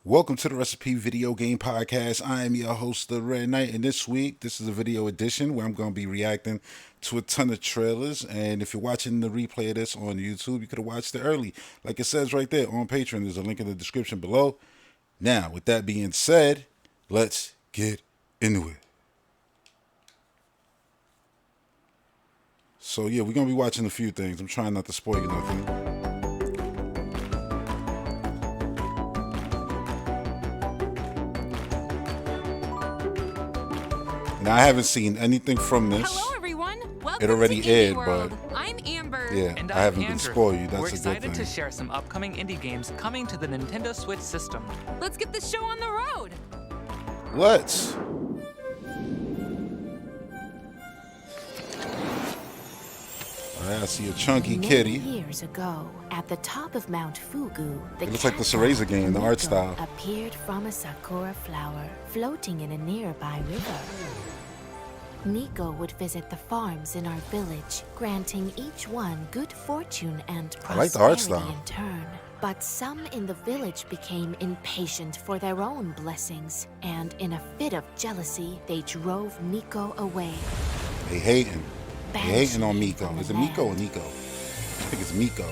Welcome to the Recipe Video Game Podcast. I am your host, The Red Knight, and this week, this is a video edition where I'm going to be reacting to a ton of trailers. And if you're watching the replay of this on YouTube, you could have watched it early. Like it says right there on Patreon, there's a link in the description below. Now, with that being said, let's get into it. So yeah, we're going to be watching a few things. I'm trying not to spoil you nothing. Now, I haven't seen anything from this. Hello, everyone. Welcome It already to aired, World. but I'm Amber. yeah, And I haven't been Andrew. spoiled you. That's We're a good excited thing. to share some upcoming indie games coming to the Nintendo Switch system. Let's get the show on the road. Let's. I see a chunky kitty. Years ago, at the top of Mount Fugu, It looks like the Cereza game, the art style. appeared from a sakura flower floating in a nearby river. Nico would visit the farms in our village, granting each one good fortune and I like the art prosperity style. in turn. But some in the village became impatient for their own blessings, and in a fit of jealousy, they drove Nico away. They hating. They hating on Banshee Miko. from the Is it Miko or land. Nico? I think it's Miko.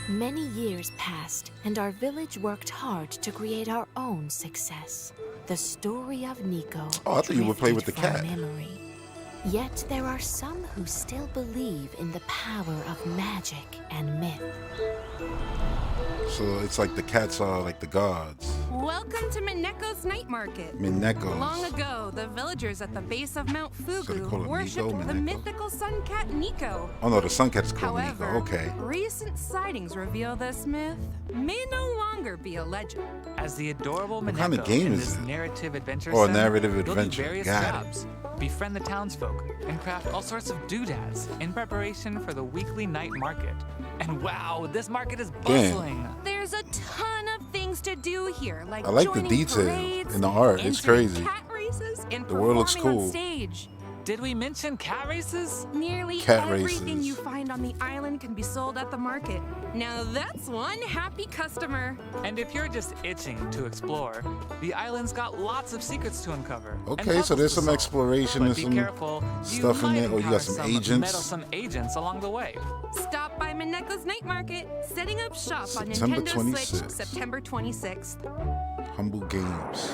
Many years passed, and our village worked hard to create our own success. The story of Nico. Oh, I thought you would play with the drifted from cat. memory. Yet there are some who still believe in the power of magic and myth. So it's like the cats are like the gods. Welcome to Mineko's Night Market. Minekos. Long ago, the villagers at the base of Mount So they Fugu call it worshipped Nico, the Mineko. mythical sun cat Nico. Oh no, the sun cat is called However, Nico. Okay. recent sightings reveal this myth may no longer be a legend. As the adorable What Mineko kind of game in is this it? narrative adventure Oh, a sim, narrative you'll do adventure. various Got it. jobs, befriend the townsfolk, and craft all sorts of doodads in preparation for the weekly night market. And wow, this market is bustling. There's a ton of things to do here, like I like the joining detail parades, in the art. It's entering crazy. cat races, and The world looks performing cool. on stage. Did we mention cat races? Nearly Cat everything races. you find on the island can be sold at the market. Now that's one happy customer. And if you're just itching to explore, the island's got lots of secrets to uncover. and Okay, so puzzles there's to some solve. exploration But and be some careful, stuff in might there. Oh, you got encounter some some agents. meddlesome agents along the way. Stop by Mineko's Night Market, setting up shop on September Nintendo 26th. Switch September 26th. Humble Games.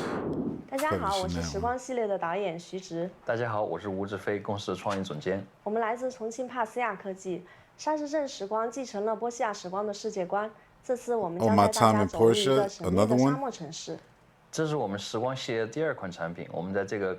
大家好，我是 Chanel 时光系列的导演徐直，大家好，我是吴志飞，公司创意总监。我们来自重庆帕斯亚科技。沙市镇时光继承了波西亚时光的世界观，这次我们 Oh, 将 My 带大 Time 家 in 走入一 Portia, 个神秘 another 的 one? 沙漠城市。这是我们时光系列的第二款产品，我们在这个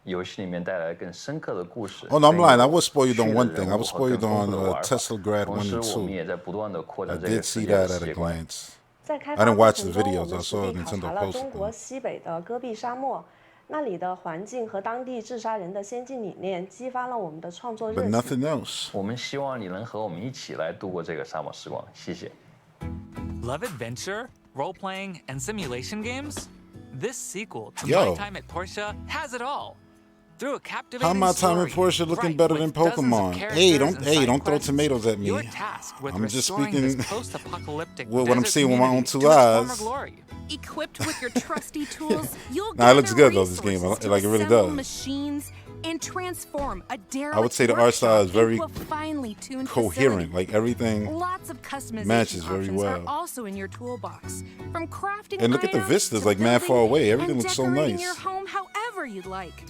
游戏里面带来更深刻的故事。 Oh no, I'm 更有 lying. I was spoiled on 趣 one 的 thing. 人 I 物 was 和 spoiled 更丰 on 富的玩法 Tesla Grad 同 1时， and 我们 2. 也在不断的扩 I 展这 did 个 see 世界的 that at 世 a 界观。 glance. 在开 I 发 didn't 过 watch 程 the 中， videos. 我 I 们实 saw 地考 Nintendo 察了 posted 中国 them. 西北的戈壁沙漠，那里的环境和当地治沙人的先进理念，激发了我们的创作 But 热情。 nothing else. 我们希望你能和我们一起来度过这个沙漠时光，谢谢。 Love adventure, role playing, and simulation games? This sequel to Yo. My Time at Portia has it all. Through a captivating How My Time at story, Portia looking bright better with than dozens of Pokemon? characters Hey, and side don't throw quests, tomatoes at me. You're tasked with I'm just restoring speaking this post-apocalyptic with what I'm desert seeing with my own community 2 to its former eyes. glory. Equipped with your trusty tools, you'll Nah, it looks gather good, though, this game. resources to Like, it really assemble does. machines and transform a derelict I would say the art style is workshop very into a finely tuned Coherent. facility. Like everything. Lots of customization matches very options well. are also in your toolbox. From crafting And look at the items vistas, to like, mad far building away. Everything and looks so decorating nice. your home however you'd like.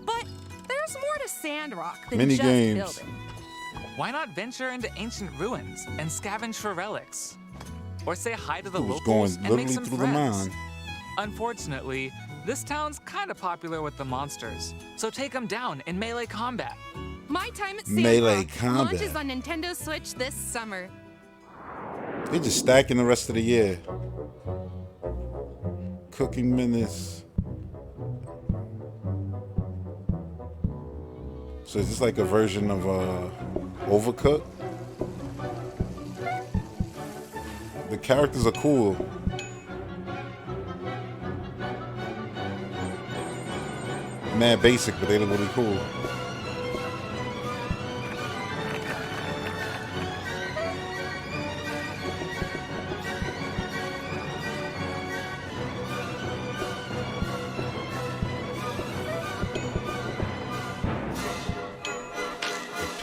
But there's more to Sandrock than Mini just games. building. Why not venture into ancient ruins and scavenge for relics? Or say hi to the Who's locals going and make literally some through the friends. mine? Unfortunately, this town's kind of popular with the monsters, so take them down in melee combat. My Time at Melee Sandrock combat. launches on Nintendo Switch this summer. They just stacking the rest of the year. Cooking Menace. So is this like a version of Overcooked? The characters are cool. Mad basic, but they look really cool.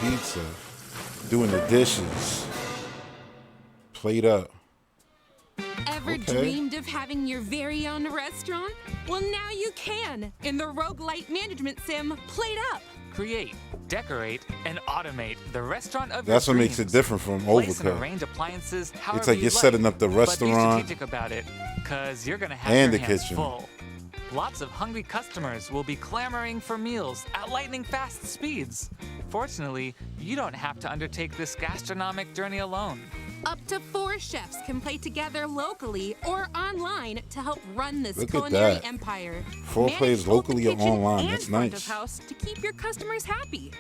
pizza, doing the dishes, plate up. Ever dreamed of having your very own restaurant? Well, now you can in the roguelite management sim Plate Up. Create, decorate, and automate the restaurant of That's your what dreams. makes it different from Place and Overcooked. arrange appliances however It's like you'd you're setting up the But be restaurant strategic about it, because you're gonna have and your the hands kitchen. full. Lots of hungry customers will be clamoring for meals at lightning fast speeds. Fortunately, you don't have to undertake this gastronomic journey alone. Up to 4 chefs can play together locally or online to help run this Look at culinary that. empire. 4 Manage players both the locally or kitchen online. and That's front nice. of house to keep your customers happy.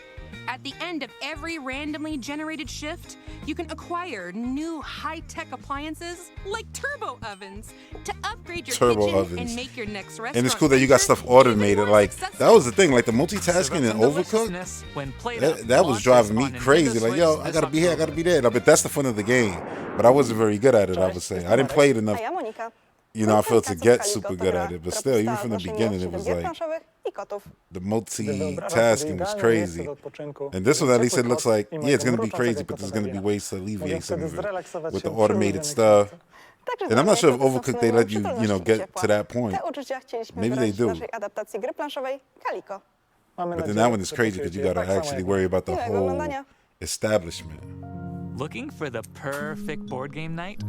At the end of every randomly generated shift, you can acquire new high-tech appliances like turbo ovens to upgrade your Turbo kitchen ovens. and make your next restaurant. And it's cool that you got venture stuff even automated. more Like, successful. that was the thing. Like, the Serve multitasking up and some Overcooked, deliciousness when Plate Up that was launches driving me on Nintendo crazy. Like, yo, Switch I gotta this be here, I gotta October. be there. But that's the fun of the game. But I wasn't very good at it, I would say. I didn't play it enough. You know, I felt to get super good at it. But still, even from the beginning, it was like, the multitasking was crazy. And this one, at least, it looks like, yeah, it's going to be crazy, but there's going to be ways to alleviate some of it with the automated stuff. And I'm not sure if Overcooked, they let you, you know, get to that point. Maybe they do. But then that one is crazy because you got to actually worry about the whole establishment. Looking for the perfect board game night?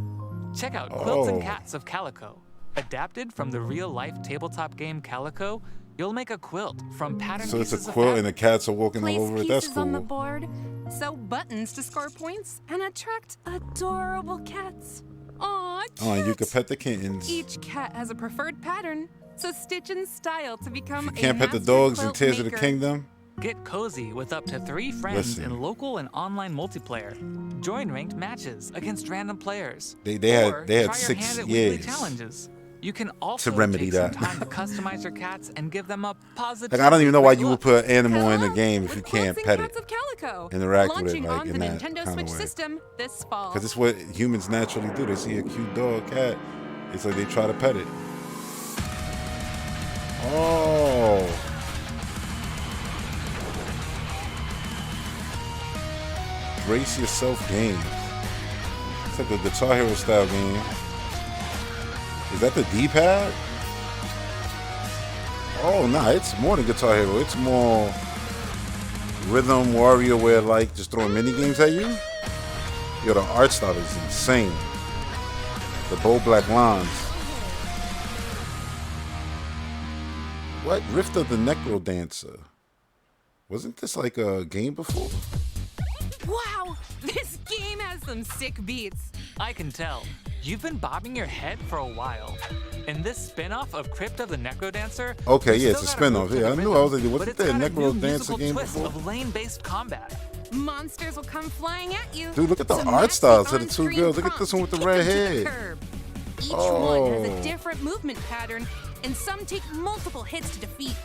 Check out Quilts and Oh. Cats of Calico. Adapted from the real-life tabletop game Calico, you'll make a quilt from pattern So it's a pieces of quilt and the fabric. cats are walking all Place over it. That's pieces on the cool. board, sew buttons to score points, and attract adorable cats. Aw, Oh, and you cute. can pet the kittens. Each cat has a preferred pattern, so stitch in style to become You a can't pet the master dogs in quilt Tears of the maker. Kingdom. Get cozy with up to 3 friends Listen. in local and online multiplayer. Join ranked matches against random players. They had Or they had try your 6 hand at weekly years. challenges. You can also remedy take some that. time to customize your cats and give them a positive. Like, I don't even know why you would look. put an animal in the Hello, game if with you can't Quilts pet and it. Cats of Calico, Interact with it, launching like, on in the that Nintendo kinda Switch way. system this fall. Because it's what humans naturally do. They see a cute dog, cat. It's like they try to pet it. Oh. Brace Yourself game. It's like a Guitar Hero style game. Is that the D-pad? Oh, nah, it's more than Guitar Hero. It's more Rhythm Warrior where, like, just throwing mini games at you. Yo, the art style is insane. The bold black lines. What? Rift of the Necro Dancer. Wasn't this like a game before? Wow, this game has some sick beats. I can tell. You've been bobbing your head for a while. In this spin-off of Crypt of the Necrodancer, Okay, you've yeah, it's a still gotta move spin-off. to Yeah, the I knew rhythm, I was like, but wasn't it's there a got new Necrodancer musical game twist before? of lane-based combat. Monsters will come flying at you. Dude, look at the so art match styles of the on-screen 2 girls. Look at this one with the prompt to red kick 'em to the hair. curb. Each one has Oh. a different movement pattern, and some take multiple hits to defeat.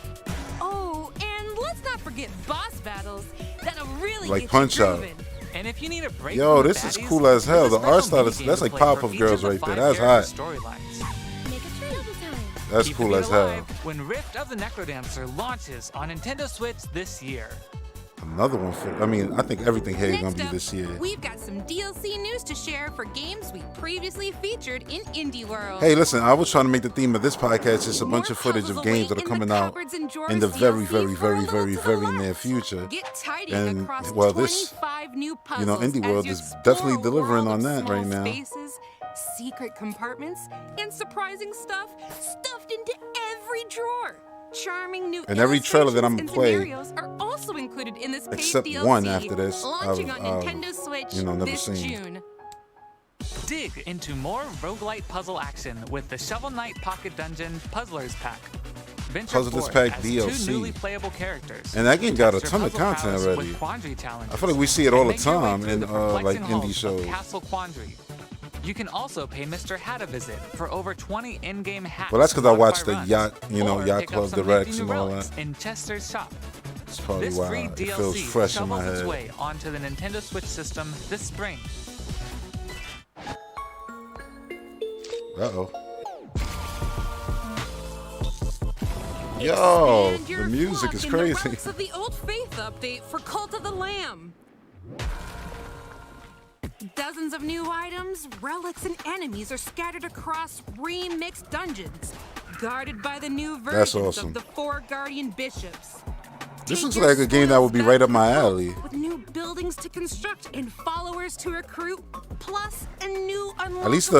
Oh, and let's not forget boss battles. That'll really Like get Punch-Out. you grooving. And if you need a break Yo, from the this is baddies, cool as hell. there's a The art special style is- minigame that's to like play Powerpuff for each Girls of the right there. 5 That's character hot. storylines. Make a trail design. That's Keep cool the as beat hell. alive when Rift of the Necrodancer launches on Nintendo Switch this year. Another one for, I mean, I think everything here is going Next to be up, this year. we've got some DLC news to share for games we previously featured in Indie World. Hey, listen, I was trying to make the theme of this podcast just a bunch of More footage of puzzles games that await are in the coming out cupboards and drawers in the very, DLC very, for a very, little very, to the very near left. future. Get tidy And, across well, this, 25 new puzzles you know, Indie as World you is explore definitely a delivering world on of that small right now. Spaces, secret compartments, and surprising stuff stuffed into every drawer. Charming new And every trailer that I'm illustrations and play, scenarios are also included in this paid except DLC, one after this, launching I've, on Nintendo Switch you know, never this seen. June. Dig into more roguelite puzzle action with the Shovel Knight Pocket Dungeon Puzzlers Pack. Venture Puzzlers forth Pack as DLC. 2 newly playable characters. And that game got a Test ton your of puzzle content prowess already. with Quandary challenges. I feel like we see it all And the make your way time through in, the like, perplexing indie halls shows. of Castle Quandary. You can also pay Mr. Hat a visit for over 20 in-game hats. Well, that's 'cause I locked watched by the runs, yacht, you know, or Yacht pick up Club some Directs nifty and new all relics that. in Chester's shop. It's probably This why free it DLC feels fresh in my shovels its head. way onto the Nintendo Switch system this spring. Uh-oh. Yo, Expand your the music flock is in the crazy. Relics of the Old Faith update for Cult of the Lamb. dozens of new items, relics, and enemies are scattered across remixed dungeons, guarded by the new versions awesome. of the 4 Guardian Bishops. This Take looks your like a game that would be spoils right up back my to the vault alley. With new buildings to construct and followers to recruit, plus a new unlockable At least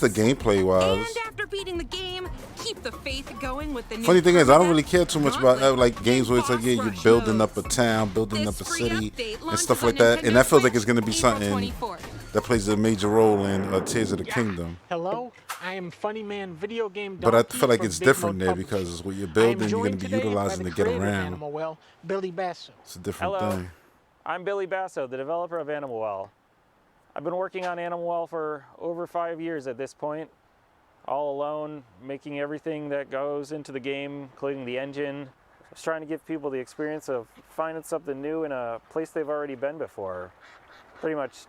the quest. gameplay wise. And after beating the game, keep the faith going with the new Funny thing is, I don't really permadeath, care too much about gauntlet, like games where it's like, and yeah, boss you're rush building up a modes. town, building This up a free city, update and launches stuff on like that. And Nintendo that feels like it's Switch gonna be April something 24th. that plays a major role in Tears of the Kingdom. Hello, I am Funny Man Video Game But I Donkey feel like from it's Big different Mode there Publishing. because what you're I am building, you're gonna joined be today by utilizing the to get creator of around. Animal Well, Billy Basso. It's a different Hello. thing. I'm Billy Basso, the developer of Animal Well. I've been working on Animal Well for over 5 years at this point, all alone, making everything that goes into the game, including the engine. Just trying to give people the experience of finding something new in a place they've already been before. Pretty much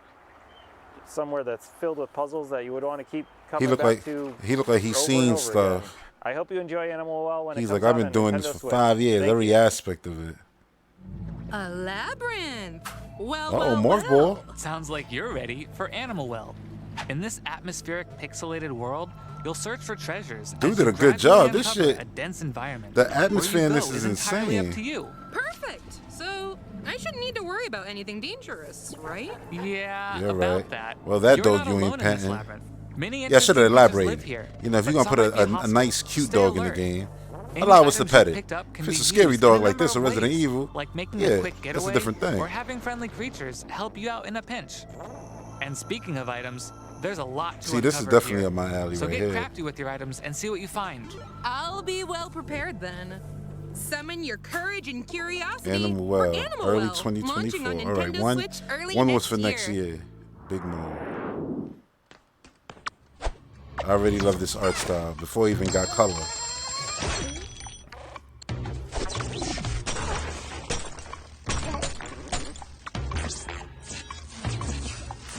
somewhere that's filled with puzzles that you would want to keep coming back to. He looked like he's over and seen over stuff. again. I hope you enjoy Animal Well when He's it comes like, I've out been on doing this Nintendo for Switch. 5 years, Thank every you. aspect of it. A labyrinth. Well, Uh-oh, Morph Ball. Sounds like you're ready for Animal Well. In this atmospheric, pixelated world, you'll search for treasures. Dude as did you a good gradually job. This uncover shit- A dense environment. the Where you atmosphere in go this is entirely insane. Up to you. Perfect. So I shouldn't need to worry about anything dangerous, right? Yeah, You're about right. that. Well, that You're dog not you ain't alone in this petting. labyrinth. Many Yeah, I should have interesting creatures live elaborated. here, You know, if you're but gonna put some might be a hostile. nice, cute Stay dog in the alert. game, Any allow us to items pet you it. picked up can If be it's a used scary in dog a like number this, a of Resident ways, Evil, like making yeah, a quick that's a getaway, different thing. or having friendly creatures help you out in a pinch. And speaking of items, there's a lot to See, this is uncover definitely here. up my alley So right get here. crafty with your items and see what you find. I'll be well prepared then. Summon your courage and curiosity Animal for Well, Animal early Well, 2024. launching on All right, Nintendo one Switch early was next for next year. Big move. I already love this art style before it even got color.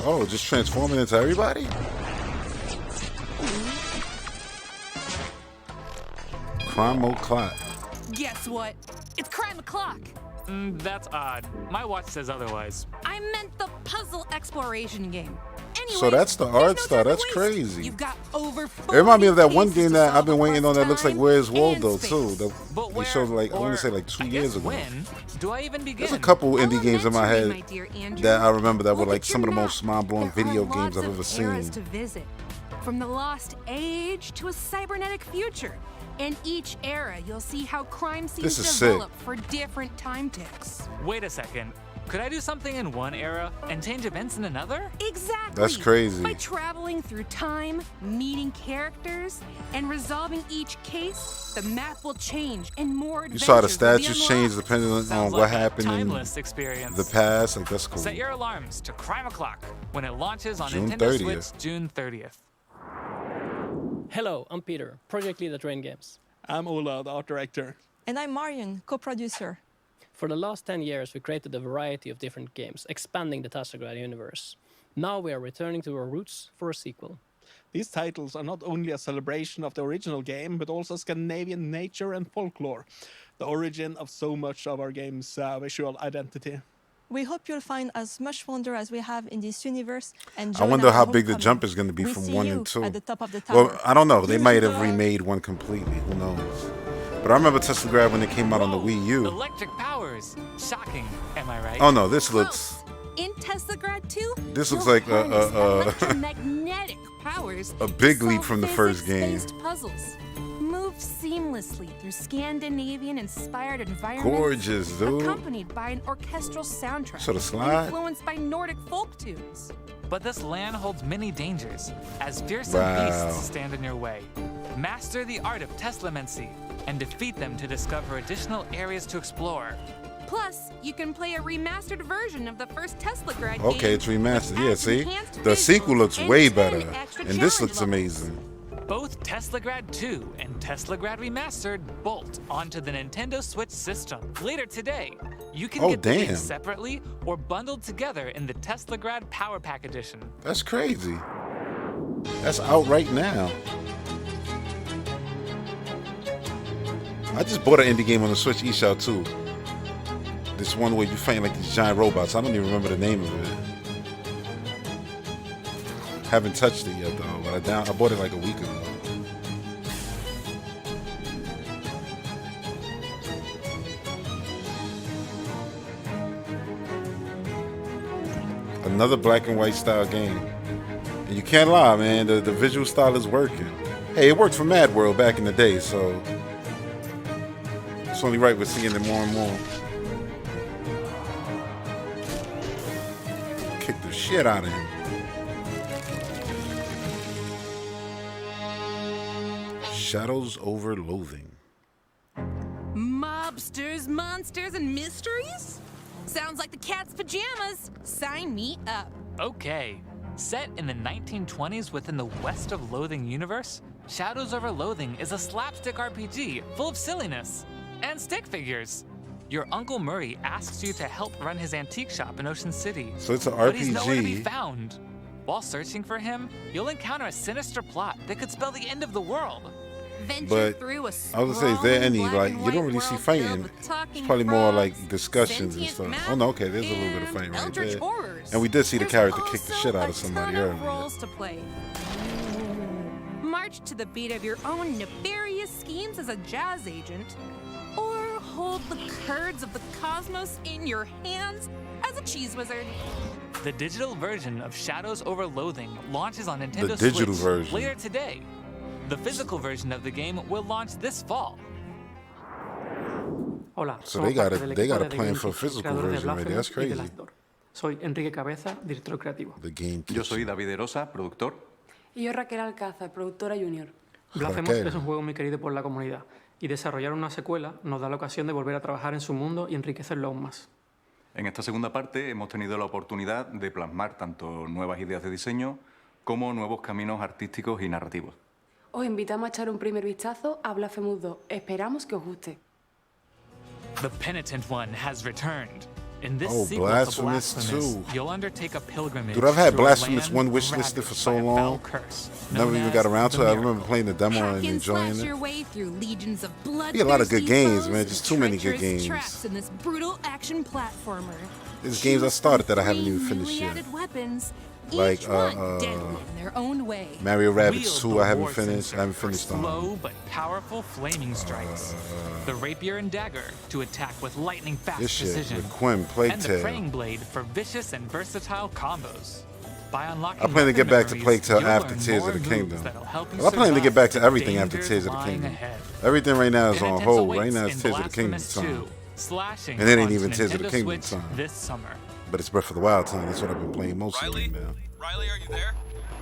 Oh, just transforming into everybody? Crime O'Clock. Guess what? It's Crime O'Clock. That's odd. My watch says otherwise. I meant the puzzle exploration game. Anyway, So that's the there's art no style. time to That's waste. crazy. You've got over It remind me of that 40 one cases game to that I've solve been waiting on across that looks like time Where's and Waldo space. too. But They where, showed like I want or to say like 2 I years guess ago. when do I even begin? There's a couple indie Elementary, games in my my head dear Andrew. that I remember that were Look like at some of your the map. most mind-blowing There video are games lots I've of ever eras seen. to visit, from the lost age to a cybernetic future. In each era, you'll see how crime scenes This is sick. develop for different time ticks. Wait a second. Could I do something in one era and change events in another? Exactly. That's crazy. By traveling through time, meeting characters, and resolving each case, the map will change and more You adventures saw the will be statues change unlocked. depending on Sounds what like a happened in timeless experience. the past. Like that's cool. Set your alarms to Crime O'Clock when it launches on June Nintendo 30th. Switch June 30th. Hello, I'm Peter, project lead at Rain Games. I'm Ola, the art director. And I'm Marion, co-producer. For the last 10 years, we created a variety of different games, expanding the Tassagrad universe. Now we are returning to our roots for a sequel. These titles are not only a celebration of the original game, but also Scandinavian nature and folklore, the origin of so much of our game's visual identity. We hope you'll find as much wonder as we have in this universe and I join wonder our how big the homecoming. jump is going to be We from see 1 you and 2. at the top of the tower. Well, I don't know. They Here's might the have door. remade one completely. Who knows? But I remember Teslagrad when it came out on the Whoa, Wii U. Electric powers. Shocking, am I right? Oh no, this looks. In Teslagrad 2, This looks you'll like harness electromagnetic powers a big to leap solve from the first game. physics-based puzzles. Move seamlessly through Scandinavian-inspired environments. Gorgeous, dude. Accompanied by an orchestral soundtrack. So the slide? Influenced by Nordic folk tunes. But this land holds many dangers, as fearsome Wow. beasts stand in your way. Master the art of Teslamancy and defeat them to discover additional areas to explore. Plus, you can play a remastered version of the first Teslagrad game. Okay, it's remastered. which Yeah, adds see, enhanced the visuals sequel looks and way 10 better, extra and this challenge looks levels. amazing. Both Teslagrad 2 and Teslagrad Remastered bolt onto the Nintendo Switch system later today. You can Oh, get the damn. games separately or bundled together in the Teslagrad Power Pack Edition. That's crazy. That's out right now. I just bought an indie game on the Switch eShop too. This one where you fight like these giant robots. I don't even remember the name of it. Haven't touched it yet though. But I bought it like a week ago. Another black and white style game. And you can't lie, man. The visual style is working. Hey, it worked for Mad World back in the day, so it's only right we're seeing it more and more. Kick the shit out of him. Shadows over Loathing. Mobsters, monsters, and mysteries? Sounds like the cat's pajamas. Sign me up. Okay. Set in the 1920s within the West of Loathing universe, Shadows over Loathing is a slapstick RPG full of silliness and stick figures. Your Uncle Murray asks you to help run his antique shop in Ocean City. So it's an RPG. But he's nowhere to be found. While searching for him, you'll encounter a sinister plot that could spell the end of the world. But I was gonna say, is there any, like, you don't really see fighting. It's probably more like discussions and stuff. Oh no, okay, there's a little bit of fighting right there. And we did see the character kick the shit out of somebody earlier. Roles to play. March to the beat of your own nefarious schemes as a jazz agent, or hold the curds of the cosmos in your hands as a cheese wizard. The digital version of Shadows over Loathing launches on Nintendo digital Switch version. later today. The physical version of the game will launch this fall. Hola, So they got a plan for a physical version right there. That's crazy. Soy Enrique Cabeza, director creativo. The game. Yo soy David Erosa, productor. Y yo Raquel Alcázar, productora junior. Blasphemous es un juego muy querido por la comunidad y desarrollar una secuela nos da la ocasión de volver a trabajar en su mundo y enriquecerlo aún más. En esta segunda parte hemos tenido la oportunidad de plasmar tanto nuevas ideas de diseño como nuevos caminos artísticos y narrativos. Os invitamos a echar un primer vistazo a Blasphemous 2. Esperamos que os guste. The Penitent One has returned. In this Oh, sequel Blasphemous to Blasphemous, 2. you'll undertake a pilgrimage. Dude, I've had through a Blasphemous land 1 wishlisted for so ravaged by a long. foul curse Never known even as got around to the it. I Mirror. remember playing the demo Hack and and enjoying slash it. your way through legions of Be a lot of good bloodthirsty games, foes man. Just too many good treacherous games. traps in this brutal action platformer. There's games I started that I haven't even Three finished newly yet. added weapons, Like, each one deadly in their own way. Mario Rabbids Wield 2, the I haven't war finished. I haven't censer finished for slow but powerful flaming strikes. The rapier and dagger to attack with lightning fast This shit precision. with Quinn, Plague and the Tale. praying blade for vicious and versatile combos. By unlocking I plan to get back to weapon Plague Tale memories, after you'll Tears learn of the moves Kingdom. that'll help you Well, I plan to get back to survive everything after dangers Tears of the lying Kingdom. ahead. Everything right now is on Penitence hold. Right awaits now it's in Tears of the Kingdom Blasphemous time. 2, slashing And it ain't on even Tears of the Nintendo Kingdom Switch time. this summer. But it's Breath of the Wild time. That's what I've been playing most of right now. Riley, are you there?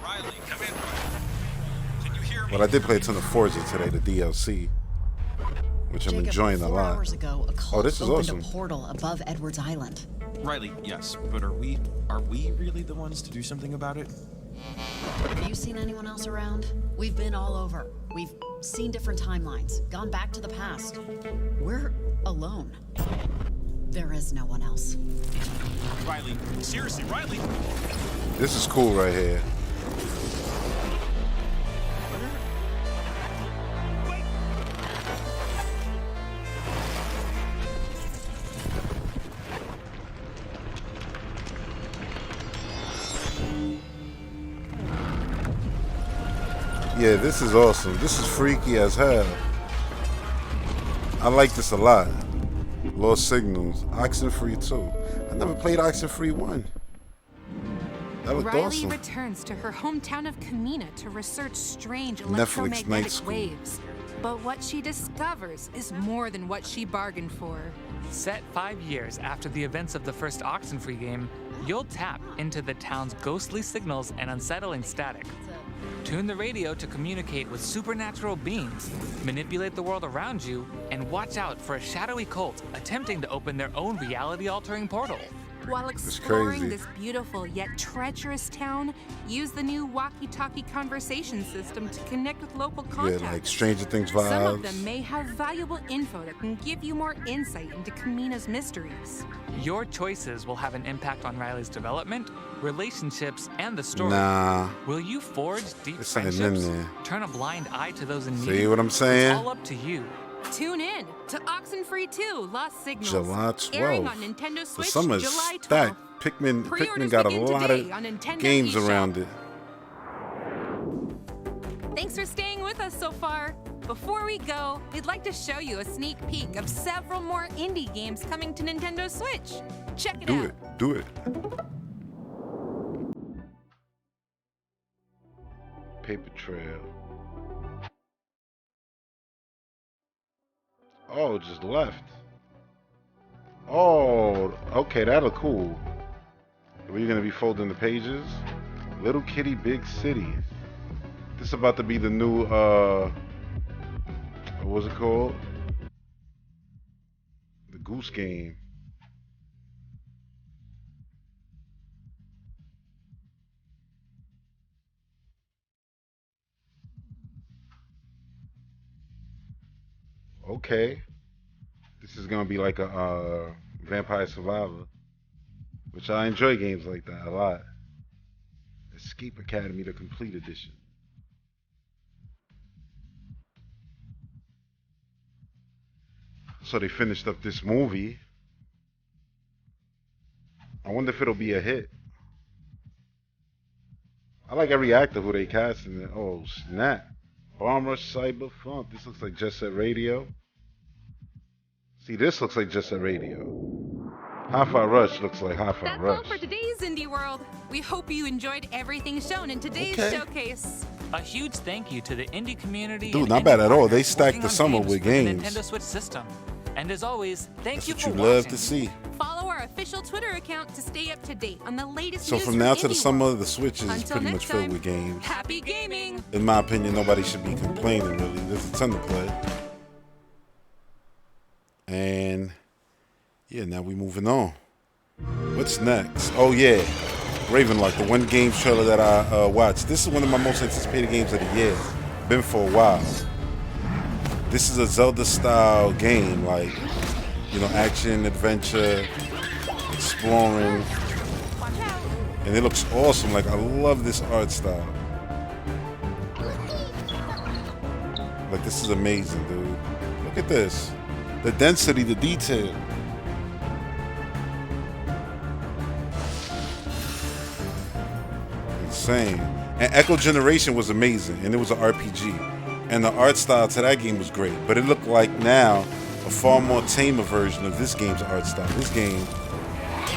Riley, come in. Can you hear me? But I did play a ton of Forza today, the DLC, which I'm Jacob, enjoying a 4 lot. hours ago, a Oh, cult this is opened awesome. a portal above Edwards Island. Riley, yes, but are we really the ones to do something about it? Have you seen anyone else around? We've been all over. We've seen different timelines, gone back to the past. We're alone. There is no one else. Riley, seriously, Riley! This is cool right here. Yeah, this is awesome. This is freaky as hell. I like this a lot. Lost Signals. Oxenfree 2. I never played Oxenfree 1. That looked Riley awesome. returns to her hometown of Kamina to research strange Netflix Night electromagnetic School. waves. But what she discovers is more than what she bargained for. Set 5 years after the events of the first Oxenfree game, you'll tap into the town's ghostly signals and unsettling static. Tune the radio to communicate with supernatural beings, manipulate the world around you, and watch out for a shadowy cult attempting to open their own reality-altering portal. While crazy. exploring this beautiful yet treacherous town, use the new walkie-talkie conversation system to connect with local Yeah, contacts. like Stranger Things Some of vibes. them may have valuable info that can give you more insight into Kamina's mysteries. Your choices will have an impact on Riley's development, relationships, and the story. Nah. Will you forge deep There's something in friendships? there. Turn a blind eye to those in need? See what I'm saying? It's all up to you. Tune in to Oxenfree 2: Lost Signals, July airing 12th. on Nintendo The Switch summer's July 12th. stacked. Pikmin Pre-orders got a begin lot today of on Nintendo games eShop. around it. so far. Before we go, we'd like to show you a sneak peek of several more indie games coming to Nintendo Switch. Check it out. Do it. Paper trail. Oh, just left. Oh, okay, that'll cool. Are you gonna be folding the pages? Little Kitty, Big City. This is about to be the new, what was it called? The Goose Game. Okay. This is gonna be like a Vampire Survivor, which I enjoy games like that a lot. Escape Academy, the Complete Edition. So they finished up this movie. I wonder if it'll be a hit. I like every actor who they cast in it. Oh snap. Bomber Cyber Funk. This looks like Jet Set Radio. See, this looks like Jet Set Radio. Hi-Fi Rush looks like Hi-Fi Rush. That's all for today's Indie World. We hope you enjoyed everything shown in today's showcase. A huge thank you to the indie community. Dude, and not indie bad at all. They partners stacked working the on summer games with for the games. Nintendo Switch system. And as always, thank you That's for what you love watching. to see. Follow our official Twitter account to stay up to date on the latest So news from now to the Indie summer, World. the Switch is Until pretty much next filled time, with games. Happy gaming! In my opinion, nobody should be complaining, really. There's a ton to play. And yeah, now we moving on. What's next? Oh yeah, Ravenlok, the one game trailer that I watched. This is one of my most anticipated games of the year. Been for a while. This is a Zelda-style game, like, you know, action, adventure, exploring, and it looks awesome. Like, I love this art style. Like, this is amazing, dude. Look at this. The density, the detail. Insane. And Echo Generation was amazing, and it was an RPG. And the art style to that game was great. But it looked like now a far more tamer version of this game's art style. This game,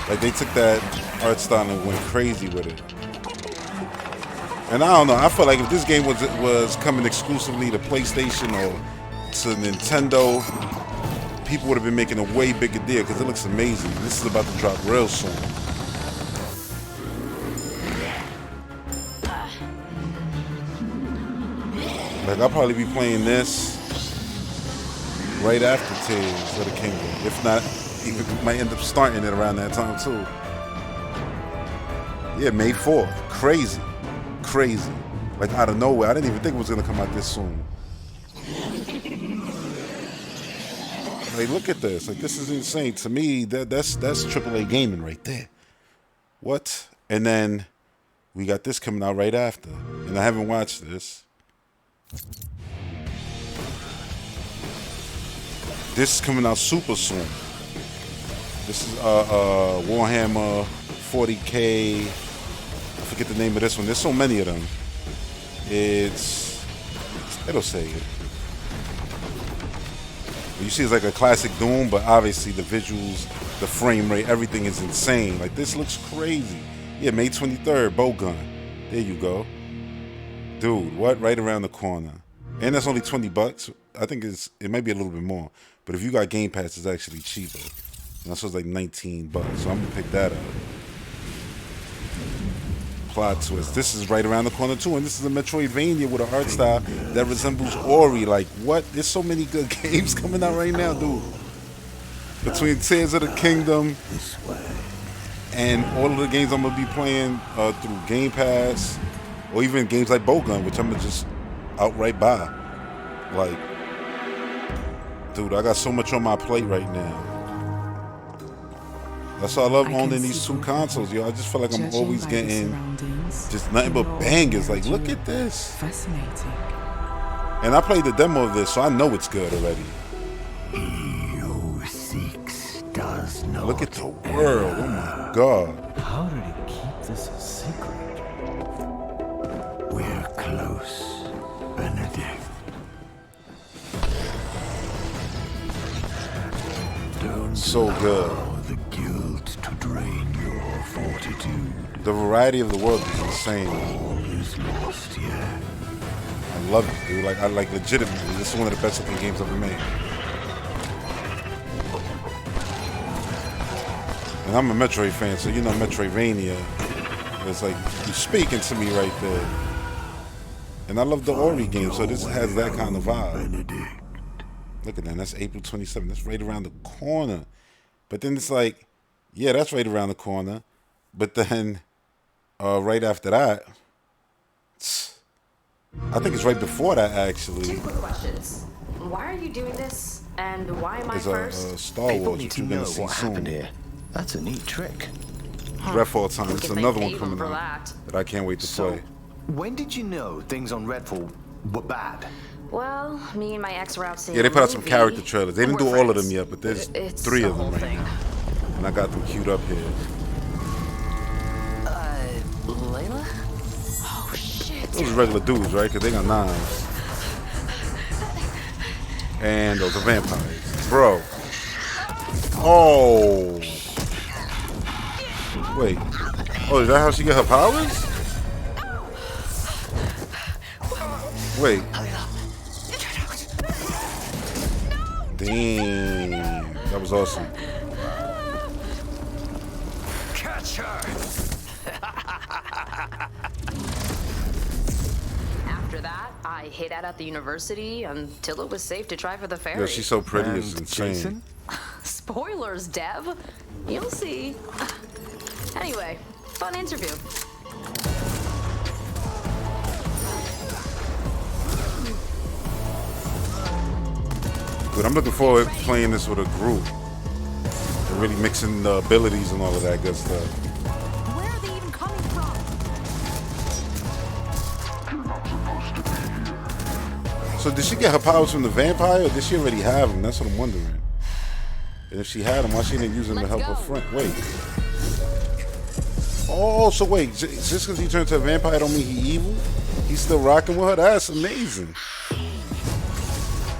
like, they took that art style and went crazy with it. And I don't know, I feel like if this game was coming exclusively to PlayStation or to Nintendo, people would have been making a way bigger deal because it looks amazing. This is about to drop real soon. Like, I'll probably be playing this right after Tears of the Kingdom. If not, it might end up starting it around that time too. Yeah, May 4th. Crazy. Crazy. Like, out of nowhere. I didn't even think it was gonna come out this soon. Like, look at this. Like, this is insane. To me, that's AAA gaming right there. What? And then we got this coming out right after. And I haven't watched this. This is coming out super soon. This is Warhammer 40K. I forget the name of this one. There's so many of them. It'll say it. You see, it's like a classic Doom, but obviously the visuals, the frame rate, everything is insane. Like, this looks crazy. Yeah, May 23rd, Bowgun. There you go. Dude, what? Right around the corner. And that's only $20. I think it might be a little bit more. But if you got Game Pass, it's actually cheaper. And that's like $19. So I'm gonna pick that up. Plot twist. This is right around the corner too, and this is a Metroidvania with an art style that resembles Ori. Like, what? There's so many good games coming out right now, dude. Between Tears of the Kingdom and all of the games I'm gonna be playing through Game Pass, or even games like Bowgun, which I'm gonna just outright buy. Like, dude, I got so much on my plate right now. That's why I love owning these two consoles, yo. I just feel like I'm always getting just nothing but bangers. Like, look at this. Fascinating. And I played the demo of this, so I know it's good already. He who seeks does not. Look at the world. Oh my God. How did he keep this a secret? We're close, Benedict. So good. The guilt to drain your fortitude. The variety of the world is insane. All is lost yet. I love it, dude. Like, I like legitimately. This is one of the best looking games ever made. And I'm a Metroid fan, so you know Metroidvania. It's like you're speaking to me right there. And I love the Ori game, so this has that kind of vibe. Look at that. That's April 27th. That's right around the corner. But then it's like, yeah, that's right around the corner. But then right after that, I think it's right before that, actually. 2 quick questions. Why are you doing this? And why am I first? Star People Wars, need which to you're know going to see what soon. happened here. That's a neat trick. Redfall time. It's another one Aveum coming for out that. that I can't wait to play. When did you know things on Redfall were bad? Well, me and my ex were out seeing Yeah, they put a out some movie, character trailers. They and didn't do we're all of friends. them yet, but there's It's 3 a of them whole right thing. now. And I got them queued up here. Layla? Oh, shit. Those are regular dudes, right? Because they got knives. And those are vampires. Bro. Oh. Wait. Oh, is that how she get her powers? Wait. Damn. That was awesome. Catch her! After that, I hid out at the university until it was safe to try for the ferry. Yeah, she's so pretty, it's insane. Jason? Spoilers, Dev. You'll see. Anyway, fun interview. Dude, I'm looking forward to playing this with a group. And really mixing the abilities and all of that good stuff. Where are they even coming from? So did she get her powers from the vampire, or did she already have them? That's what I'm wondering. And if she had them, why she didn't use them to help her friend? Wait. Oh, so wait, just because he turned to a vampire don't mean he evil? He's still rocking with her? That's amazing.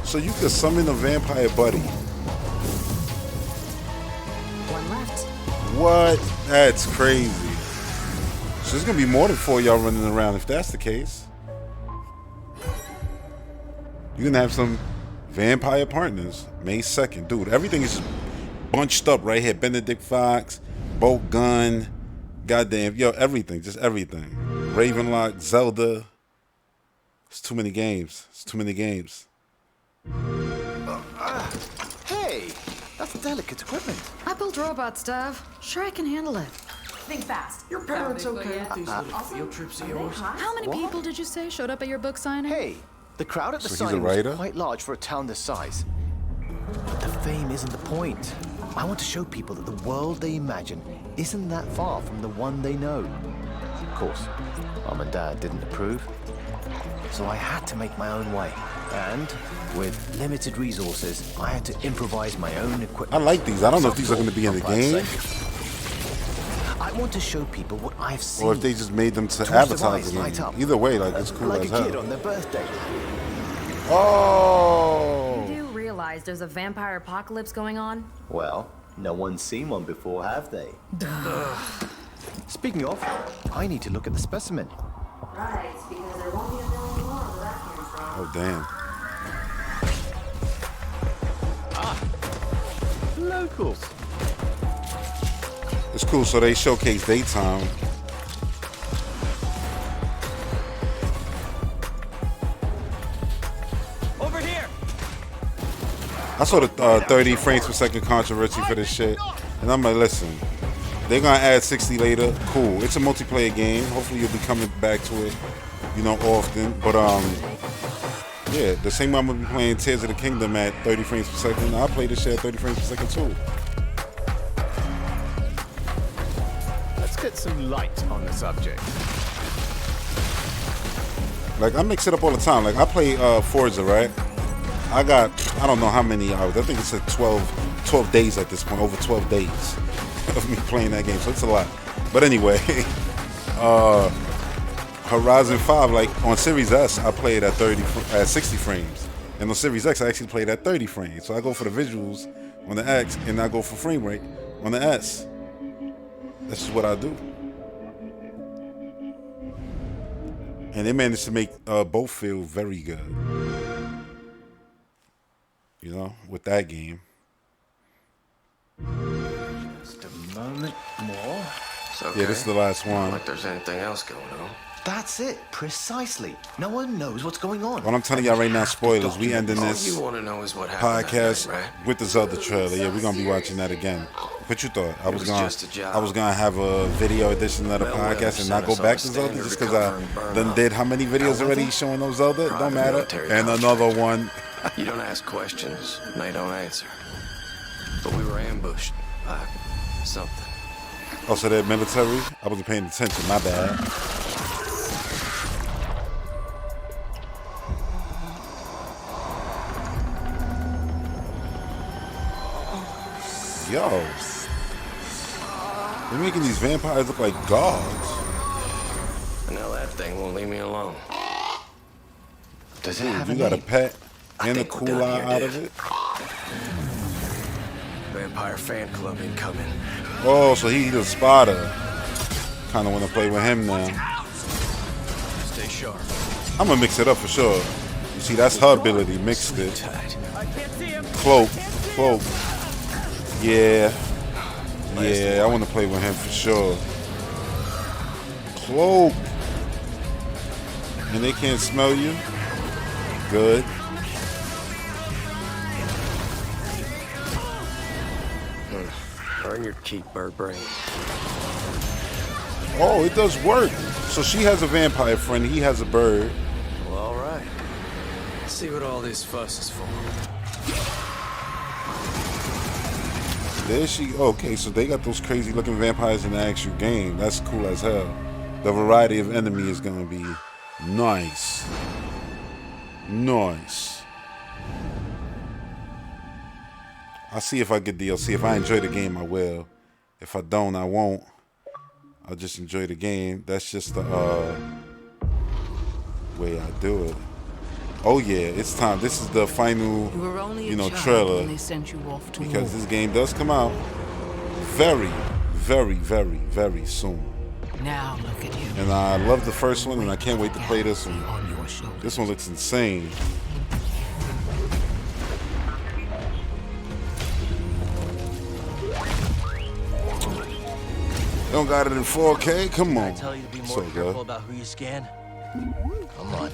So you could summon a vampire buddy. One left. What? That's crazy. So there's gonna be more than 4 of y'all running around if that's the case. You're gonna have some vampire partners. May 2nd. Dude, everything is just bunched up right here. Benedict Fox, Bolt Gun, goddamn, yo, everything, just everything. Ravenlok, Zelda. It's too many games. It's too many games. Hey, that's delicate equipment. I build robots, Dev. Sure, I can handle it. Think fast. Your parents okay with these little field trips of yours? How many people did you say showed up at your book signing? Hey, the crowd at the So he's a signing was writer? quite large for a town this size. But the fame isn't the point. I want to show people that the world they imagine isn't that far from the one they know. Of course, Mom and Dad didn't approve. So I had to make my own way. And with limited resources, I had to improvise my own equipment. I like these. I don't know if these are going to be in the Softball, game, I want to show people what I've seen. or if they just made them to Towards advertise the the light game. up. Either way, like, it's cool Like as a kid hell. on their birthday. Oh! You do realize there's a vampire apocalypse going on? Well, no one's seen one before, have they? Speaking of, I need to look at the specimen. Right, because there won't be a million more where that came from. Oh, damn. Locals. It's cool, so they showcase daytime. Over here. I saw the 30 frames per second controversy for this shit, and I'm like, listen, they're gonna add 60 later. Cool. It's a multiplayer game. Hopefully you'll be coming back to it, you know, often. But yeah, the same way I'm gonna be playing Tears of the Kingdom at 30 frames per second. I play this shit at 30 frames per second too. Let's get some light on the subject. Like, I mix it up all the time. Like, I play Forza, right? I got, I don't know how many hours. I think it's at 12 days at this point, over 12 days of me playing that game. So it's a lot. But anyway, Horizon 5, like on Series S, I play it at 60 frames. And on Series X, I actually played at 30 frames. So I go for the visuals on the X, and I go for frame rate on the S. This is what I do. And they managed to make both feel very good. You know, with that game. Just a moment more. Yeah, this is the last one. Not like there's anything else going on. That's it, precisely. No one knows what's going on. What I'm telling y'all right now, spoilers. We ending All this you want to know is what happened podcast that night, right? with the Zelda trailer. Yeah, we're gonna be watching that again. What you thought? I was gonna have a video edition of the podcast and not go back to Zelda just because I done did how many videos already showing those Zelda? It don't matter. And another one. You don't ask questions, and they don't answer. But we were ambushed by something. Oh, so that military? I wasn't paying attention. My bad. Yo, they're making these vampires look like gods. And now that thing won't leave me alone. Does it Dude, have you a got a name? pet and a cool eye out of it? Vampire fan club incoming. Oh, so he's a spotter. Kind of want to play with him now. Stay sharp. I'm gonna mix it up for sure. You see, that's her ability. Mixed it. Cloak. Yeah. Yeah, I want to play with him for sure. Cloak. And they can't smell you? Good. Earn your keep, bird brain. Oh, it does work. So she has a vampire friend. He has a bird. Well, all right. Let's see what all this fuss is for. There she. Okay, so they got those crazy looking vampires in the actual game. That's cool as hell. The variety of enemy is gonna be nice. Nice. I'll see if I get DLC. If I enjoy the game, I will. If I don't, I won't. I'll just enjoy the game. That's just the way I do it. Oh yeah, it's time. This is the final, trailer. Because this game does come out very, very, very, very soon. Now look at you. And I love the first one, and I can't wait to play this one. This one looks insane. Don't got it in 4K? Come on. I tell you to be more So careful good. about who you scan. Come on.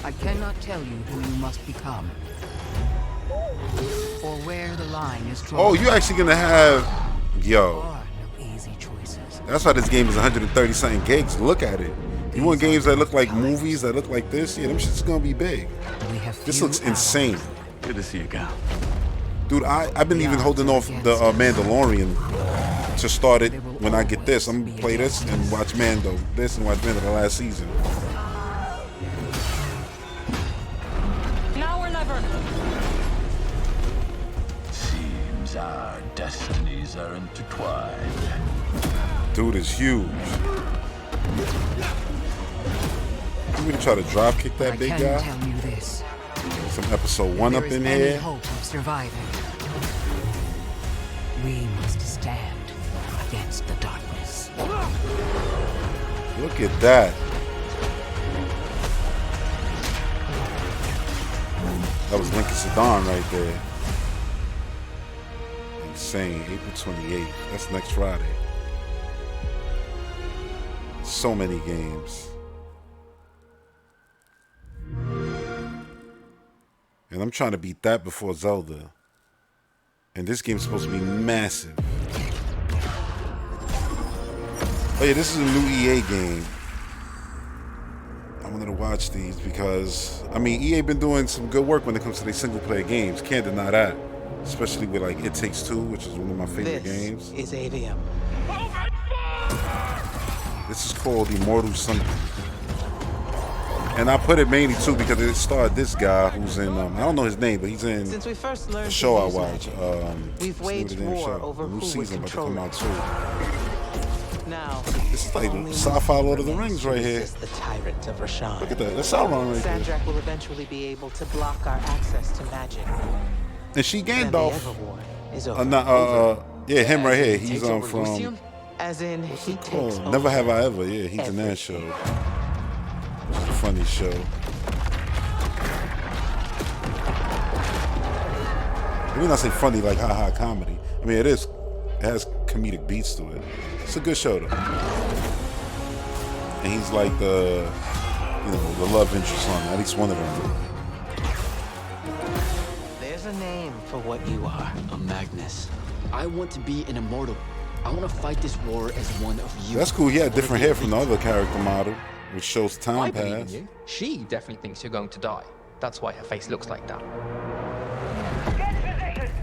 I cannot tell you who you must become, or where the line is drawn. Oh, you actually gonna have, yo. Easy choices. That's why this game is 130 something gigs. Look at it. You want games that look like movies that look like this? Yeah, them shit's gonna be big. This looks insane. Good to see you, Gal. Dude, I've been even holding off the Mandalorian to start it when I get this. I'm gonna play this and watch Mando. This and watch Mando the last season. Now or never. Seems our destinies are intertwined. Dude is huge. You really try to drop kick that big I guy? can tell you this. Some episode 1 up in There is any here. hope of surviving. We must stand against the darkness. Look at that. That was Lincoln Sedan right there. Insane. April 28th. That's next Friday. So many games. And I'm trying to beat that before Zelda. And this game's supposed to be massive. Oh yeah, this is a new EA game. I wanted to watch these because, I mean, EA been doing some good work when it comes to their single player games. Can't deny that. Especially with like It Takes Two, which is one of my favorite games. Is Aveum. This is called Immortals something. And I put it mainly too because it starred this guy who's in, I don't know his name, but he's in Since we first learned the to show I use watch. We've what's the name of waged the damn war show? over The new who would season about to control come it. out too. Now, This is like sci-fi Lord of the Rings right here. The tyrant of Rashan. Look at that. That's Sauron right there. Sandrak will eventually be able to block our access to magic. And she Gandalf. Is over. Yeah, him right here. He's from. As in, he takes over. Never Have I Ever. Yeah, he's in that show. It's a funny show. Maybe not say funny like ha-ha comedy. I mean, it is. It has comedic beats to it. It's a good show though. And he's like the love interest on at least one of them. There's a name for what you are. A Magnus. I want to be an immortal. I want to fight this war as one of you. That's cool. He had different hair from the other character model, which shows time pass. She definitely thinks you're going to die. That's why her face looks like that.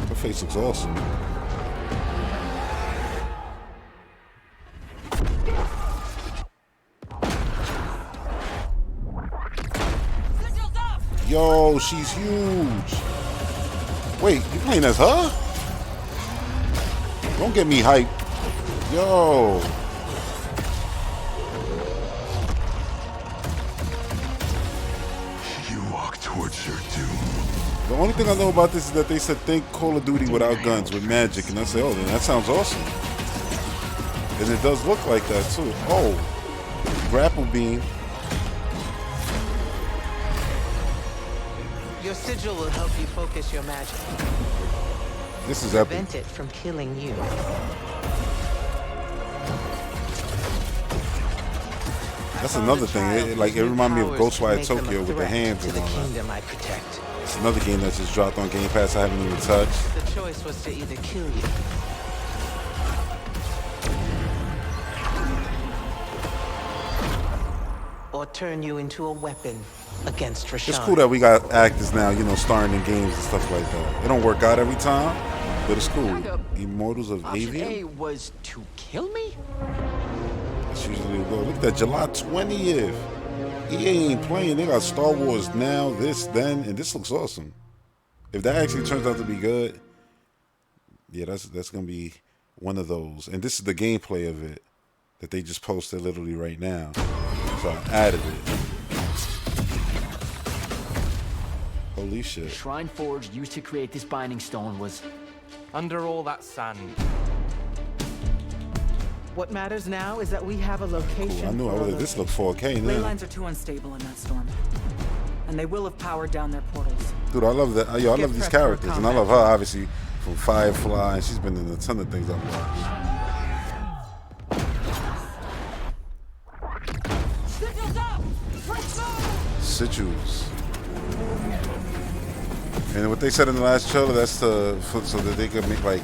Her face looks awesome. Yo, she's huge. Wait, you playing as her? Don't get me hyped. Yo. You walk towards your doom. The only thing I know about this is that they said think Call of Duty without guns, with magic, and I said, oh, then that sounds awesome. And it does look like that too. Oh, grapple beam. Your sigil will help you focus your magic. This is epic. Prevent it from killing you. That's another thing. It reminded me of Ghostwire Tokyo with the hands and all that. It's another game that just dropped on Game Pass I haven't even touched. The choice was to either kill you or turn you into a weapon against Rashan. It's cool that we got actors now, starring in games and stuff like that. It don't work out every time, but it's cool. Immortals of Aveum. A was to kill me? That's usually the goal. Look at that, July 20th. EA ain't playing. They got Star Wars now, this, then, and this looks awesome. If that actually turns out to be good, yeah, that's gonna be one of those. And this is the gameplay of it that they just posted literally right now. So I added it. Holy shit. The Shrine Forge used to create this binding stone was under all that sand. What matters now is that we have a location. Cool. I knew this looked 4K now. Ley lines are too unstable in that storm, and they will have powered down their portals. Dude, I love that. Yo, I love these characters, and I love her obviously from Firefly. And she's been in a ton of things I've watched. Sigils. And what they said in the last trailer, that's so that they could make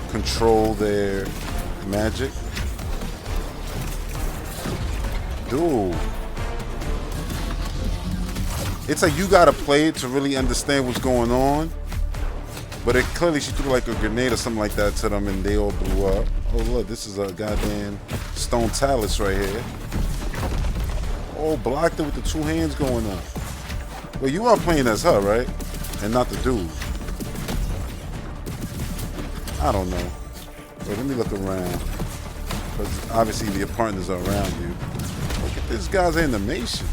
control their magic. Dude. It's like you gotta play it to really understand what's going on. But it clearly she threw like a grenade or something like that to them and they all blew up. Oh look, this is a goddamn stone talus right here. Oh, blocked it with the two hands going up. Well, you are playing as her, right? And not the dude. I don't know. Wait, let me look around. Because obviously your partners are around you. Look at this guy's animation.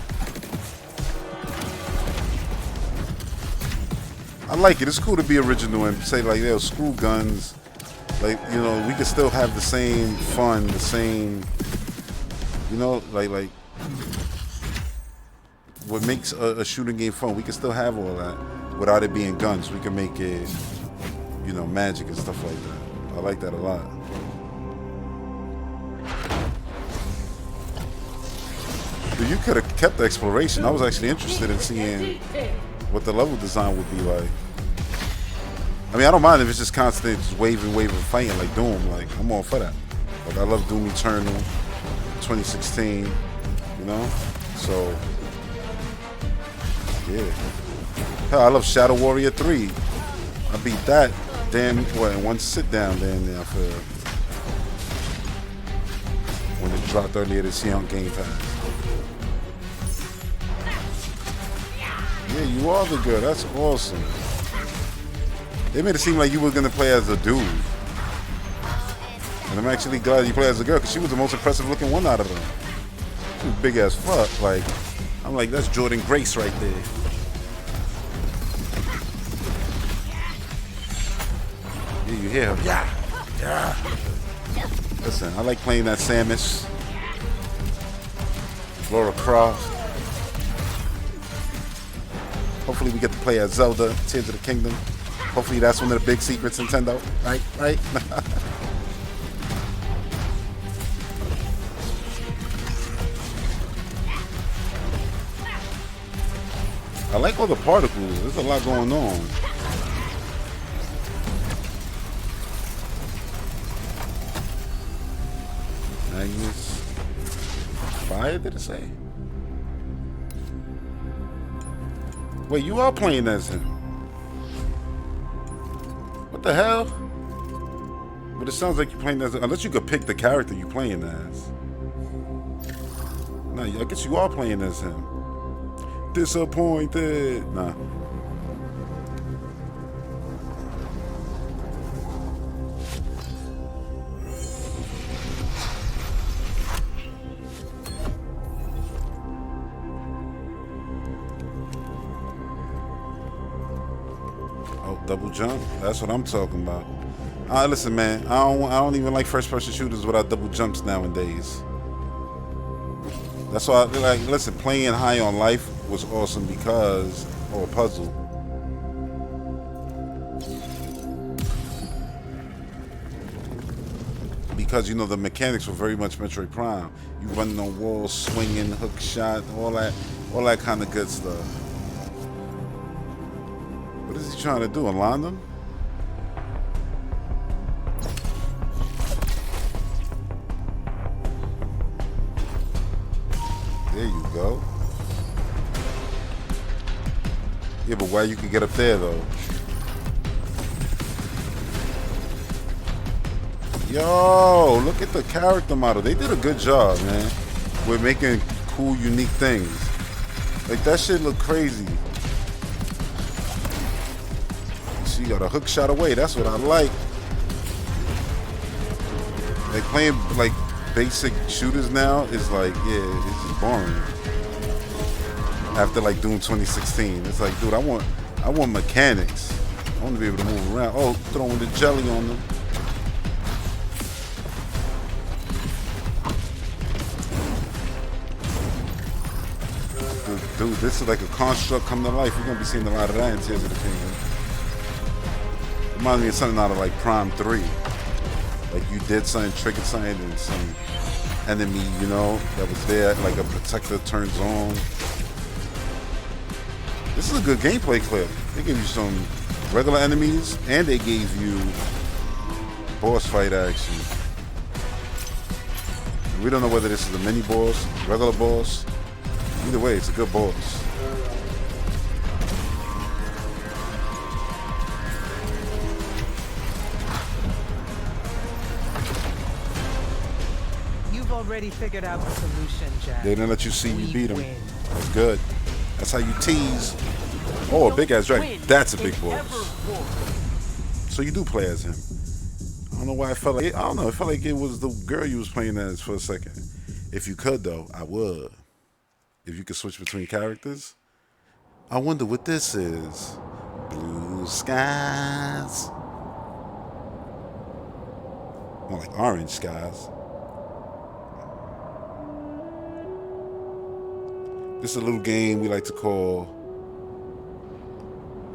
I like it. It's cool to be original and say screw guns. We can still have the same fun, the same, what makes a shooting game fun. We can still have all that without it being guns. We can make it, magic and stuff like that. I like that a lot. Dude, you could have kept the exploration. I was actually interested in seeing what the level design would be like. I mean, I don't mind if it's just constant, just waving, fighting like Doom. I'm all for that. I love Doom Eternal, 2016, So, yeah. Hell, I love Shadow Warrior 3. I beat that in one sit down there for when it dropped earlier this year on Game Pass. Yeah, you are the girl. That's awesome. They made it seem like you were gonna play as a dude. And And I'm actually glad you play as a girl because she was the most impressive looking one out of them. She was big as fuck. Like, I'm like, that's Jordan Grace right there. Yeah, you hear her. Yeah. Yeah. Listen, I like playing that Samus. Laura Croft. Hopefully we get to play as Zelda, Tears of the Kingdom. Hopefully that's one of the big secrets, Nintendo. Right? Right? I like all the particles. There's a lot going on. Magnus. Fire, did it say? Wait, you are playing as him. What the hell? But it sounds like you're playing as, unless you could pick the character you're playing as. No, I guess you are playing as him. Disappointed. Nah. Oh, double jump? That's what I'm talking about. Listen, man, I don't even like first-person shooters without double jumps nowadays. That's why, like, listen, playing High on Life was awesome because, or puzzle. Because, you know, the mechanics were very much Metroid Prime. You running on walls, swinging, hook shot, all that kind of good stuff. What is he trying to do? Unline them? There you go. Yeah, but why you can get up there though? Yo, look at the character model. They did a good job, man. We're making cool, unique things. Like that shit look crazy. She got a hook shot away. That's what I like. Like playing like basic shooters now is like, yeah, it's just boring. After like Doom 2016, it's like, dude, I want mechanics. I want to be able to move around. Oh, throwing the jelly on them. Dude, this is like a construct come to life. We're gonna be seeing a lot of that in Tears of the Kingdom. Reminds me of something out of like Prime 3. Like you did something, triggered something, and some enemy, you know, that was there, like a protector turns on. This is a good gameplay clip. They gave you some regular enemies, and they gave you boss fight action. We don't know whether this is a mini boss, regular boss. Either way, it's a good boss. You've already figured out the solution, Jack. They didn't let you see you beat him. That's good. That's how you tease. Oh, a big ass dragon. That's a big boss. So you do play as him. I don't know why I felt like, I don't know, it felt like it was the girl you was playing as for a second. If you could though, I would. If you could switch between characters. I wonder what this is. Blue skies. More like orange skies. This is a little game we like to call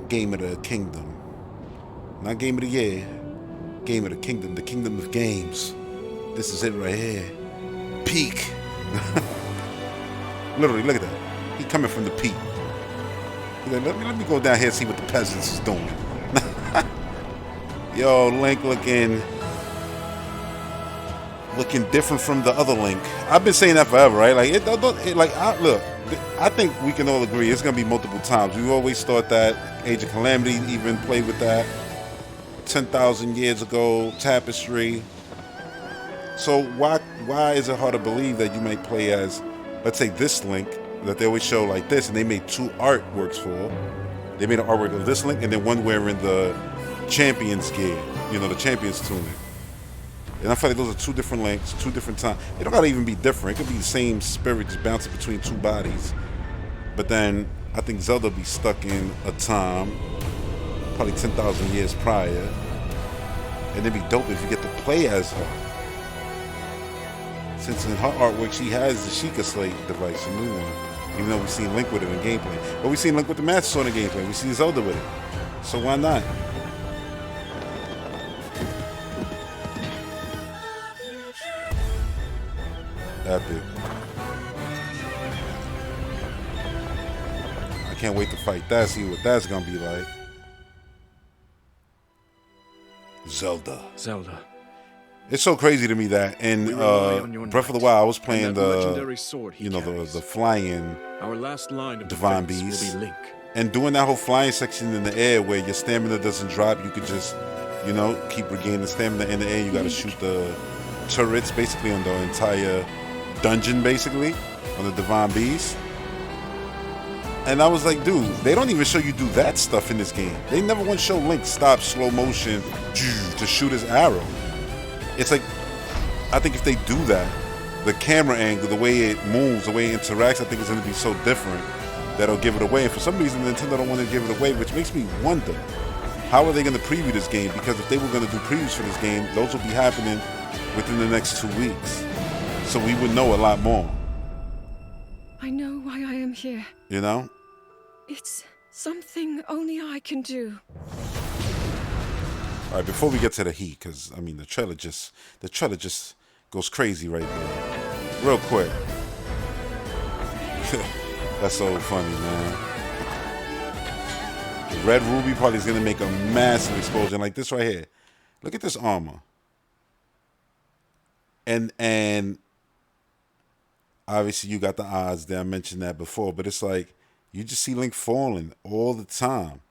Game of the Kingdom. Not Game of the Year. Game of the Kingdom. The Kingdom of Games. This is it right here. Peak. Literally, look at that. He coming from the peak. He's like, let me go down here and see what the peasants is doing. Yo, Link looking different from the other Link. I've been saying that forever, right? Like look, I think we can all agree it's gonna be multiple times. We always thought that Age of Calamity even played with that. 10,000 years ago, Tapestry. So why is it hard to believe that you might play as, let's say, this Link that they always show like this, and they made two artworks for. They made an artwork of this Link, and then one wearing the Champions gear, you know, the Champions tunic. And I feel like those are two different lengths, two different times. It don't gotta even be different. It could be the same spirit just bouncing between two bodies. But then I think Zelda be stuck in a time, probably 10,000 years prior. And it'd be dope if you get to play as her. Since in her artwork, she has the Sheikah Slate device, a new one. Even though we've seen Link with it in gameplay. But we've seen Link with the Master Sword in gameplay. We've seen Zelda with it. So why not? Epic. I can't wait to fight that, see what that's gonna be like. Zelda. It's so crazy to me that in Breath of the Wild I was playing the flying Our last line of Divine defense Beast. will be Link. And doing that whole flying section in the air where your stamina doesn't drop, you could just, keep regaining stamina in the air. You gotta shoot the turrets basically on the entire dungeon, basically, on the Divine Beast. And I was like, dude, they don't even show you do that stuff in this game. They never once show Link stop slow motion to shoot his arrow. It's like, I think if they do that, the camera angle, the way it moves, the way it interacts, I think it's going to be so different that it'll give it away. And for some reason, Nintendo don't want to give it away, which makes me wonder, how are they going to preview this game? Because if they were going to do previews for this game, those will be happening within the next 2 weeks. So we would know a lot more. I know why I am here. You know? It's something only I can do. All right, before we get to the heat, because I mean the trailer just goes crazy right there. Real quick. That's so funny, man. The Red Ruby probably is gonna make a massive explosion like this right here. Look at this armor. And obviously you got the odds there. I mentioned that before, but it's like you just see Link falling all the time.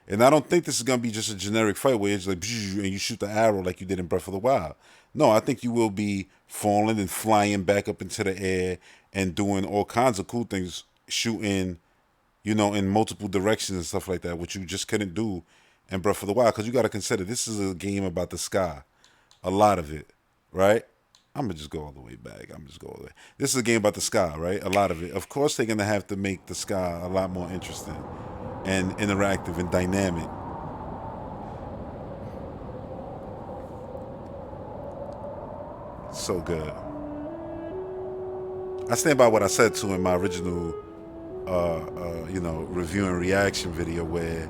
And I don't think this is going to be just a generic fight where it's like, and you shoot the arrow like you did in Breath of the Wild. No, I think you will be falling and flying back up into the air and doing all kinds of cool things, shooting, in multiple directions and stuff like that, which you just couldn't do in Breath of the Wild. Because you got to consider, this is a game about the sky. A lot of it, right? I'm going to just go all the way back. This is a game about the sky, right? A lot of it. Of course, they're going to have to make the sky a lot more interesting and interactive and dynamic. So good. I stand by what I said too in my original, review and reaction video where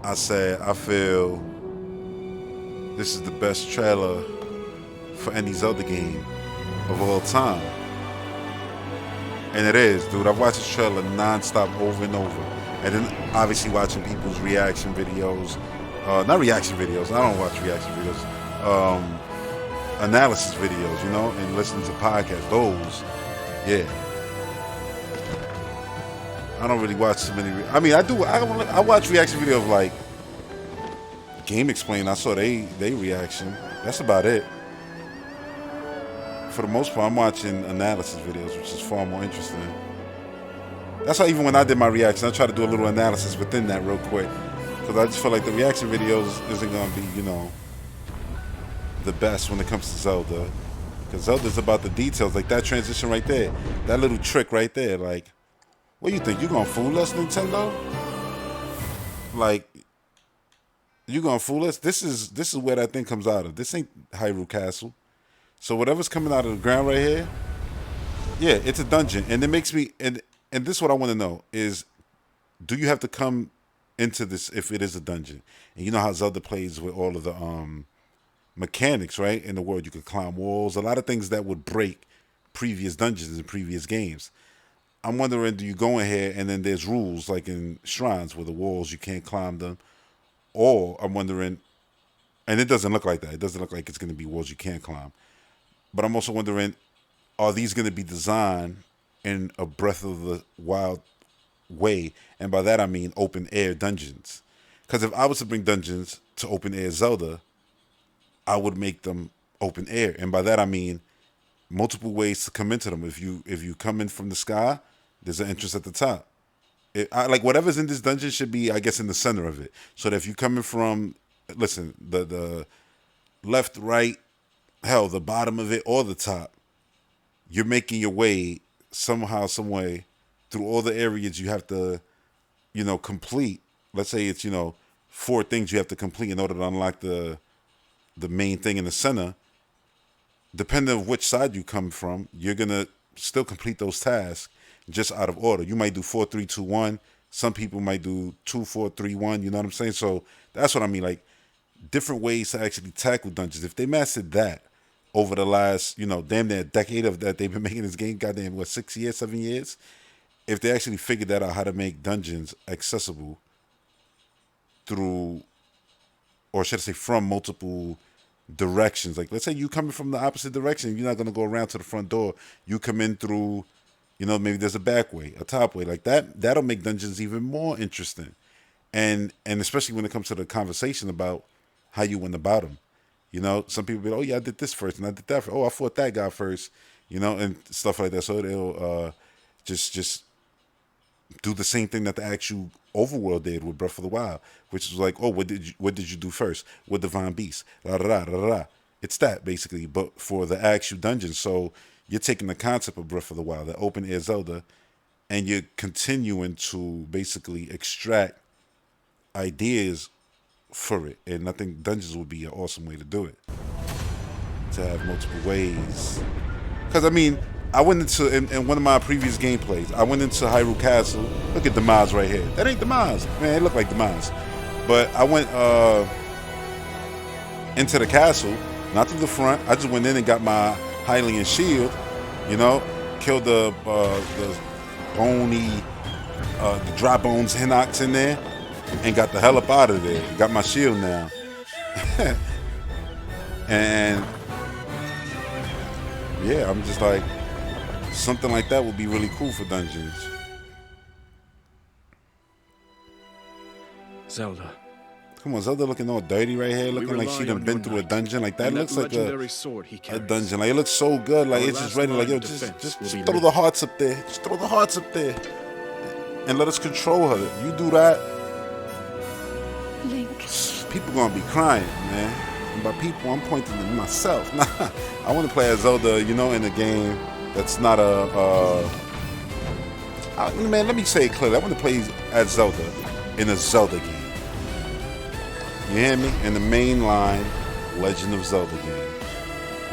I said I feel this is the best trailer for any Zelda game of all time. And it is, dude. I've watched this trailer non-stop over and over. And then obviously watching people's reaction videos. Not reaction videos. I don't watch reaction videos. Analysis videos, and listening to podcasts. Those, yeah. I don't really watch too many. I mean, I do. I watch reaction videos like Game Explain. I saw they reaction. That's about it. For the most part, I'm watching analysis videos, which is far more interesting. That's why even when I did my reaction, I try to do a little analysis within that real quick. Because I just feel like the reaction videos isn't going to be, the best when it comes to Zelda. Because Zelda's about the details, like that transition right there. That little trick right there. Like, what do you think? You going to fool us, Nintendo? Like, you going to fool us? This is where that thing comes out of. This ain't Hyrule Castle. So whatever's coming out of the ground right here, yeah, it's a dungeon. And it makes me... And this is what I want to know is, do you have to come into this if it is a dungeon? And you know how Zelda plays with all of the mechanics, right? In the world, you could climb walls, a lot of things that would break previous dungeons in previous games. I'm wondering, do you go in here and then there's rules like in shrines where the walls, you can't climb them? Or I'm wondering, and it doesn't look like that. It doesn't look like it's going to be walls you can't climb. But I'm also wondering, are these going to be designed in a Breath of the Wild way? And by that I mean open air dungeons. Because if I was to bring dungeons to open air Zelda, I would make them open air. And by that I mean multiple ways to come into them. If you come in from the sky, there's an entrance at the top. Like whatever's in this dungeon should be, I guess, in the center of it. So that if you come in from, listen, the left, right, hell, the bottom of it or the top, you're making your way somehow, some way through all the areas you have to, complete. Let's say it's, 4 things you have to complete in order to unlock the main thing in the center. Depending on which side you come from, you're gonna still complete those tasks just out of order. You might do 4, 3, 2, 1. Some people might do 2, 4, 3, 1. You know what I'm saying? So that's what I mean. Like, different ways to actually tackle dungeons. If they mastered that over the last, damn near decade of that they've been making this game, goddamn, 6 years, 7 years? If they actually figured that out, how to make dungeons accessible through, or should I say, from multiple directions. Like, let's say you coming from the opposite direction, you're not gonna go around to the front door. You come in through, maybe there's a back way, a top way, like that. That'll make dungeons even more interesting, and especially when it comes to the conversation about how you went about them. Some people be like, oh yeah, I did this first and I did that first. Oh, I fought that guy first, and stuff like that. So they'll just do the same thing that the actual overworld did with Breath of the Wild, which is like, oh, what did you do first with Divine Beast? Da, da, da, da, da, da. It's that basically, but for the actual dungeon. So you're taking the concept of Breath of the Wild, the open air Zelda, and you're continuing to basically extract ideas for it. And I think dungeons would be an awesome way to do it. To have multiple ways. Because I mean, I went into, in one of my previous gameplays, I went into Hyrule Castle. Look at Demise right here. That ain't Demise. Man, it looked like Demise. But I went into the castle, not through the front. I just went in and got my Hylian shield, killed the bony, the dry bones Hinox in there, and got the hell up out of there. Got my shield now. And yeah, I'm just like, something like that would be really cool for dungeons. Zelda. Come on, Zelda looking all dirty right here, looking like she done been through a dungeon. Like that looks like a dungeon. Like it looks so good. Like it's just ready. Like yo, just throw the hearts up there. Just throw the hearts up there, and let us control her. You do that, Link. People gonna be crying, man. And by people, I'm pointing to myself. I want to play as Zelda, in a game that's not man, let me say it clearly. I want to play as Zelda in a Zelda game. You hear me? In the mainline Legend of Zelda game.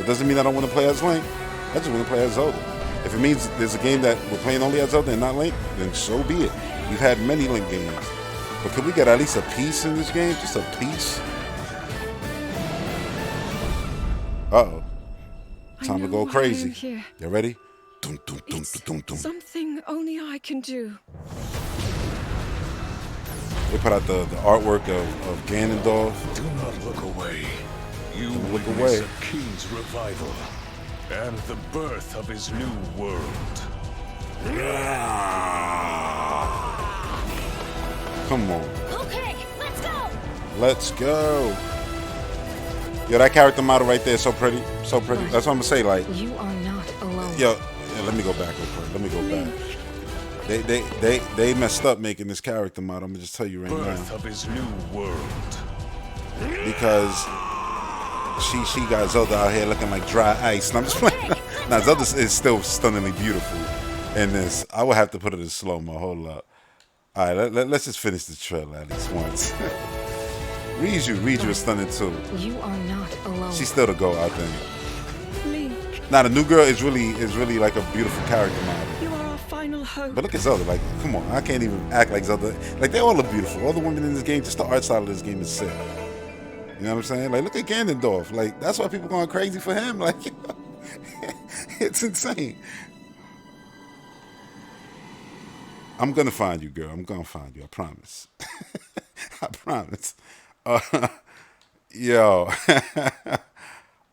It doesn't mean I don't want to play as Link. I just want to play as Zelda. If it means there's a game that we're playing only as Zelda and not Link, then so be it. We've had many Link games. But could we get at least a piece in this game? Just a piece? Uh-oh. Time to go crazy. You ready? Dum, dum, dum, dum, dum. Something only I can do. They put out the artwork of Ganondorf. Do not look away. You look witness away. a king's revival and the birth of his new world. Come on. Okay, let's go. Let's go. Yo, that character model right there, so pretty. So pretty. That's what I'm gonna say, like. You are not alone. Yo, let me go back real quick. Let me go back. They messed up making this character model. I'm gonna just tell you right Birth now. of his new world. Because she got Zelda out here looking like dry ice. And I'm just playing. Now Zelda is still stunningly beautiful in this. I would have to put it in slow-mo. Hold up. All right, let's just finish the trailer at least once. Riju is stunning too. You are not alone. She's still the GOAT, I think. Link, Now the new girl is really like a beautiful character model. you are our final hope. But look at Zelda, like, come on, I can't even act like Zelda. Like, they all look beautiful. All the women in this game, just the art style of this game is sick. You know what I'm saying? Like, look at Ganondorf. Like, that's why people going crazy for him. Like, it's insane. I'm gonna find you, girl. I'm gonna find you. I promise. I promise. Yo.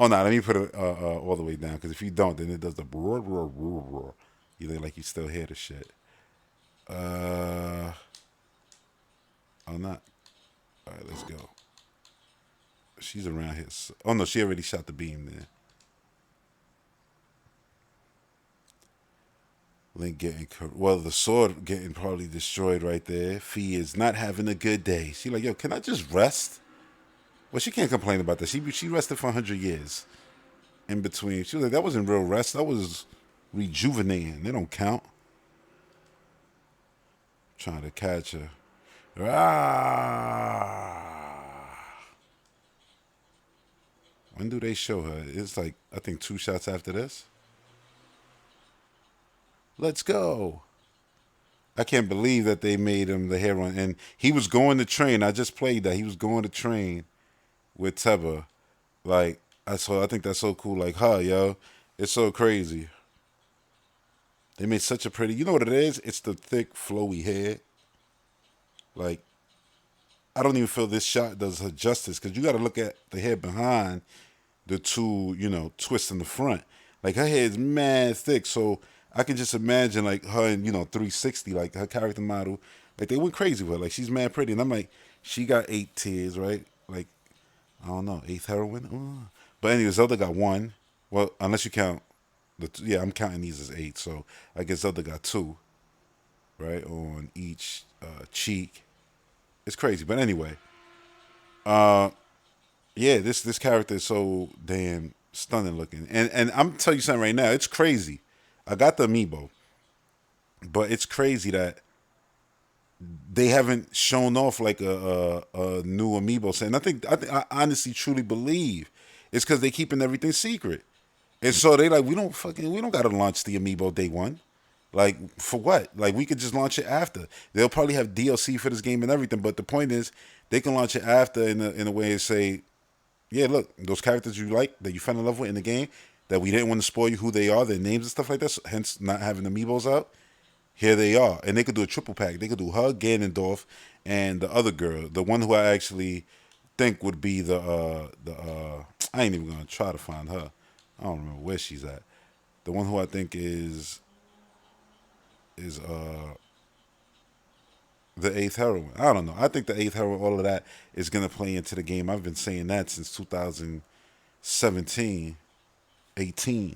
Oh, no, let me put it all the way down, because if you don't, then it does the roar, roar, roar, roar. You look like you still hear the shit. Oh, not. All right, let's go. She's around here. Oh, no, she already shot the beam there. Link getting, well, the sword getting probably destroyed right there. Fee is not having a good day. She like, yo, can I just rest? Well, she can't complain about that. She rested for 100 years. in between. She was like, that wasn't real rest. That was rejuvenating. They don't count. Trying to catch her. When do they show her? It's like, I think 2 shots after this. Let's go. I can't believe that they made him the hero. And he was going to train. I just played that. He was going to train with Teba. Like, I think that's so cool. Like, yo. It's so crazy. They made such a pretty... You know what it is? It's the thick, flowy hair. Like, I don't even feel this shot does her justice, because you got to look at the hair behind the 2, twists in the front. Like, her hair is mad thick, so I can just imagine, like, her in, 360, like, her character model. Like, they went crazy with her. Like, she's mad pretty. And I'm like, she got 8 tears, right? Like, I don't know, 8th heroine? Ooh. But anyway, Zelda got 1. Well, unless you count... I'm counting these as 8, so I guess Zelda got 2, right, on each cheek. It's crazy, but anyway, this character is so damn stunning looking, and I'm telling you something right now, it's crazy. I got the amiibo, but it's crazy that they haven't shown off like a new amiibo set. And I honestly truly believe it's because they keeping everything secret. And so they like, we don't gotta launch the amiibo day one. Like, for what? Like, we could just launch it after. They'll probably have DLC for this game and everything, but the point is, they can launch it after in a way and say, yeah, look, those characters you like, that you fell in love with in the game, that we didn't want to spoil you who they are, their names and stuff like that, so hence not having amiibos out, here they are. And they could do a triple pack. They could do her, Ganondorf, and the other girl, the one who I actually think would be I ain't even gonna try to find her. I don't remember where she's at. The one who I think is the 8th heroine. I don't know. I think the 8th heroine, all of that is gonna play into the game. I've been saying that since 2017, 18,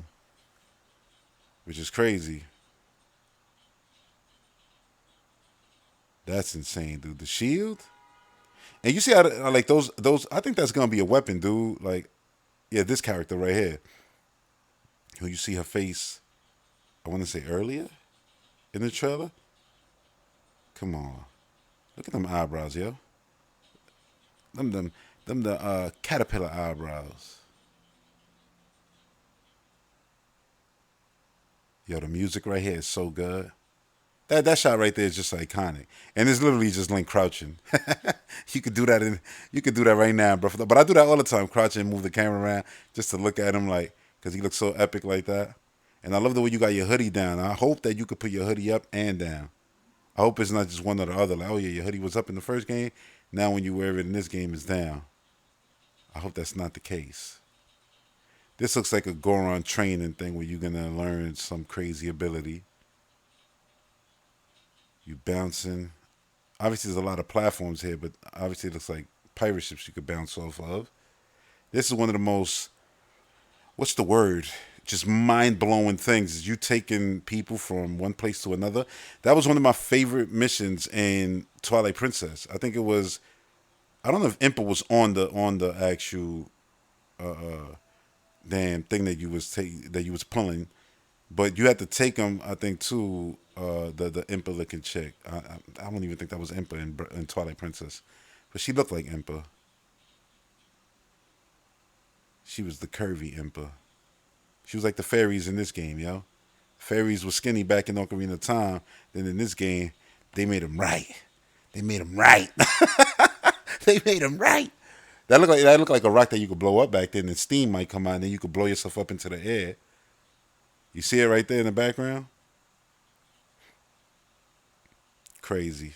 which is crazy. That's insane, dude. The shield, and you see how like those. I think that's gonna be a weapon, dude. Like, yeah, this character right here. Who you see her face, I want to say earlier in the trailer. Come on, look at them eyebrows, yo. Them the caterpillar eyebrows. Yo, the music right here is so good. That shot right there is just iconic, and it's literally just Link crouching. You could do that right now, bro. But I do that all the time, crouch and move the camera around just to look at him, like, because he looks so epic like that. And I love the way you got your hoodie down. I hope that you could put your hoodie up and down. I hope it's not just one or the other. Like, oh yeah, your hoodie was up in the first game. Now when you wear it in this game, it's down. I hope that's not the case. This looks like a Goron training thing where you're gonna learn some crazy ability. You bouncing. Obviously, there's a lot of platforms here, but obviously it looks like pirate ships you could bounce off of. This is one of the most, what's the word? Just mind-blowing things. Is you taking people from one place to another. That was one of my favorite missions in Twilight Princess. I think it was, I don't know if Impa was on the actual damn thing that you was pulling, but you had to take them, I think, to the Impa looking chick. I don't even think that was Impa in Twilight Princess, but she looked like Impa. She was the curvy Impa. She was like the fairies in this game, yo. Fairies were skinny back in Ocarina of Time. Then in this game, they made them right. They made them right. They made them right. That looked like a rock that you could blow up back then, and steam might come out, and then you could blow yourself up into the air. You see it right there in the background? Crazy.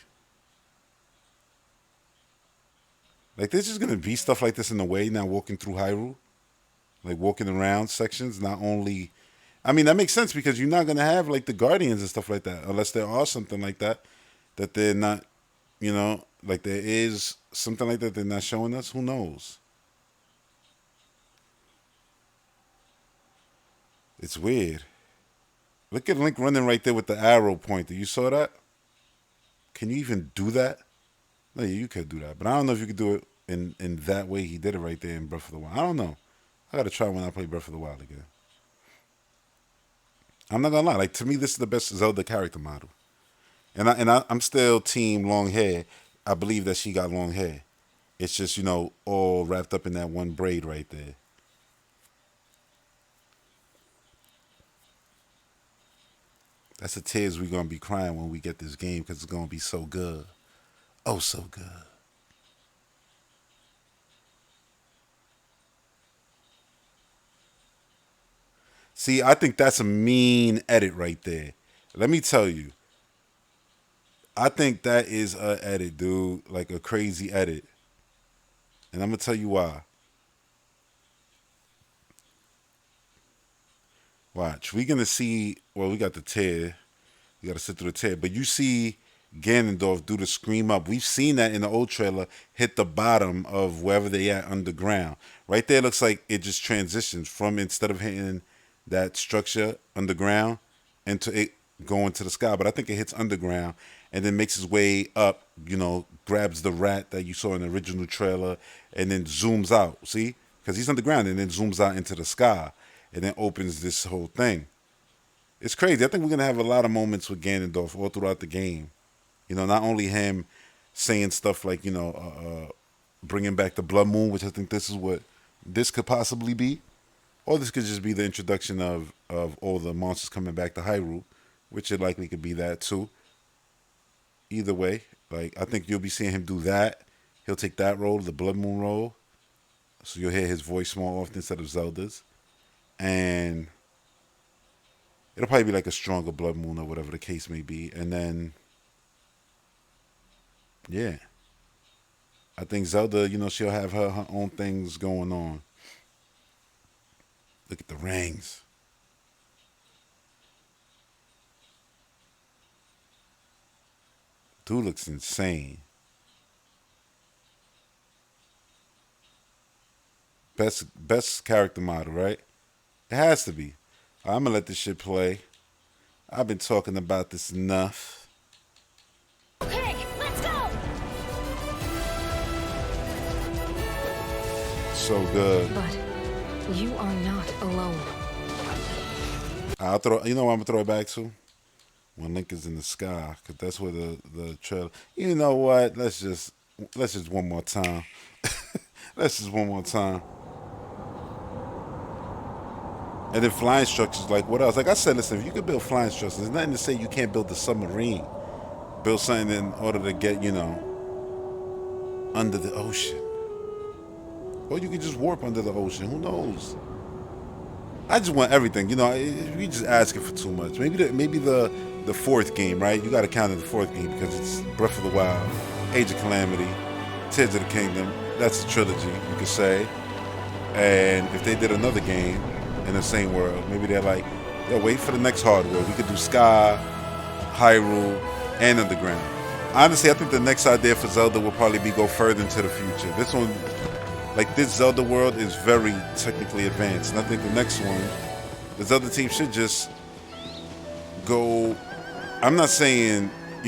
Like, there's just gonna be stuff like this in the way now, walking through Hyrule. Like, walking around sections, not only... I mean, that makes sense, because you're not gonna have, like, the Guardians and stuff like that, unless there are something like that they're not, like there is something like that they're not showing us. Who knows? It's weird. Look at Link running right there with the arrow pointer. You saw that? Can you even do that? No, yeah, you could do that. But I don't know if you could do it in that way he did it right there in Breath of the Wild. I don't know. I gotta try when I play Breath of the Wild again. I'm not gonna lie. Like to me, this is the best Zelda character model, and I'm still team long hair. I believe that she got long hair. It's just all wrapped up in that one braid right there. That's the tears we're gonna be crying when we get this game because it's gonna be so good. Oh, so good. See, I think that's a mean edit right there. Let me tell you. I think that is a edit, dude. Like a crazy edit. And I'm going to tell you why. Watch. We're going to see, well, we got the tear. We got to sit through the tear. But you see Ganondorf do the scream up. We've seen that in the old trailer hit the bottom of wherever they at underground. Right there looks like it just transitions from instead of hitting that structure underground into it going to the sky. But I think it hits underground and then makes its way up, grabs the rat that you saw in the original trailer and then zooms out. See? Because he's underground and then zooms out into the sky and then opens this whole thing. It's crazy. I think we're going to have a lot of moments with Ganondorf all throughout the game. Not only him saying stuff like, bringing back the Blood Moon, which I think this is what this could possibly be. Or this could just be the introduction of all the monsters coming back to Hyrule, which it likely could be that too. Either way, like I think you'll be seeing him do that. He'll take that role, the Blood Moon role. So you'll hear his voice more often instead of Zelda's. And it'll probably be like a stronger Blood Moon or whatever the case may be. And then, yeah. I think Zelda, she'll have her own things going on. Look at the rings. Dude looks insane. Best character model, right? It has to be. I'm gonna let this shit play. I've been talking about this enough. Pig, let's go! So good. But you are not alone. I'll throw. You know what I'm gonna throw it back to? When Link is in the sky, because that's where the trailer. You know what? Let's just one more time. Let's just one more time. And then flying structures, like what else? Like I said, listen, if you could build flying structures, there's nothing to say you can't build the submarine. Build something in order to get, under the ocean. Or you can just warp under the ocean. Who knows? I just want everything. You just asking for too much. Maybe the fourth game, right? You got to count in the fourth game because it's Breath of the Wild, Age of Calamity, Tears of the Kingdom. That's a trilogy, you could say. And if they did another game in the same world, maybe they're like, yo, wait for the next hardware. We could do Sky, Hyrule, and Underground. Honestly, I think the next idea for Zelda will probably be go further into the future. This one, like this Zelda world is very technically advanced. And I think the next one, the Zelda team should just go. I'm not saying, I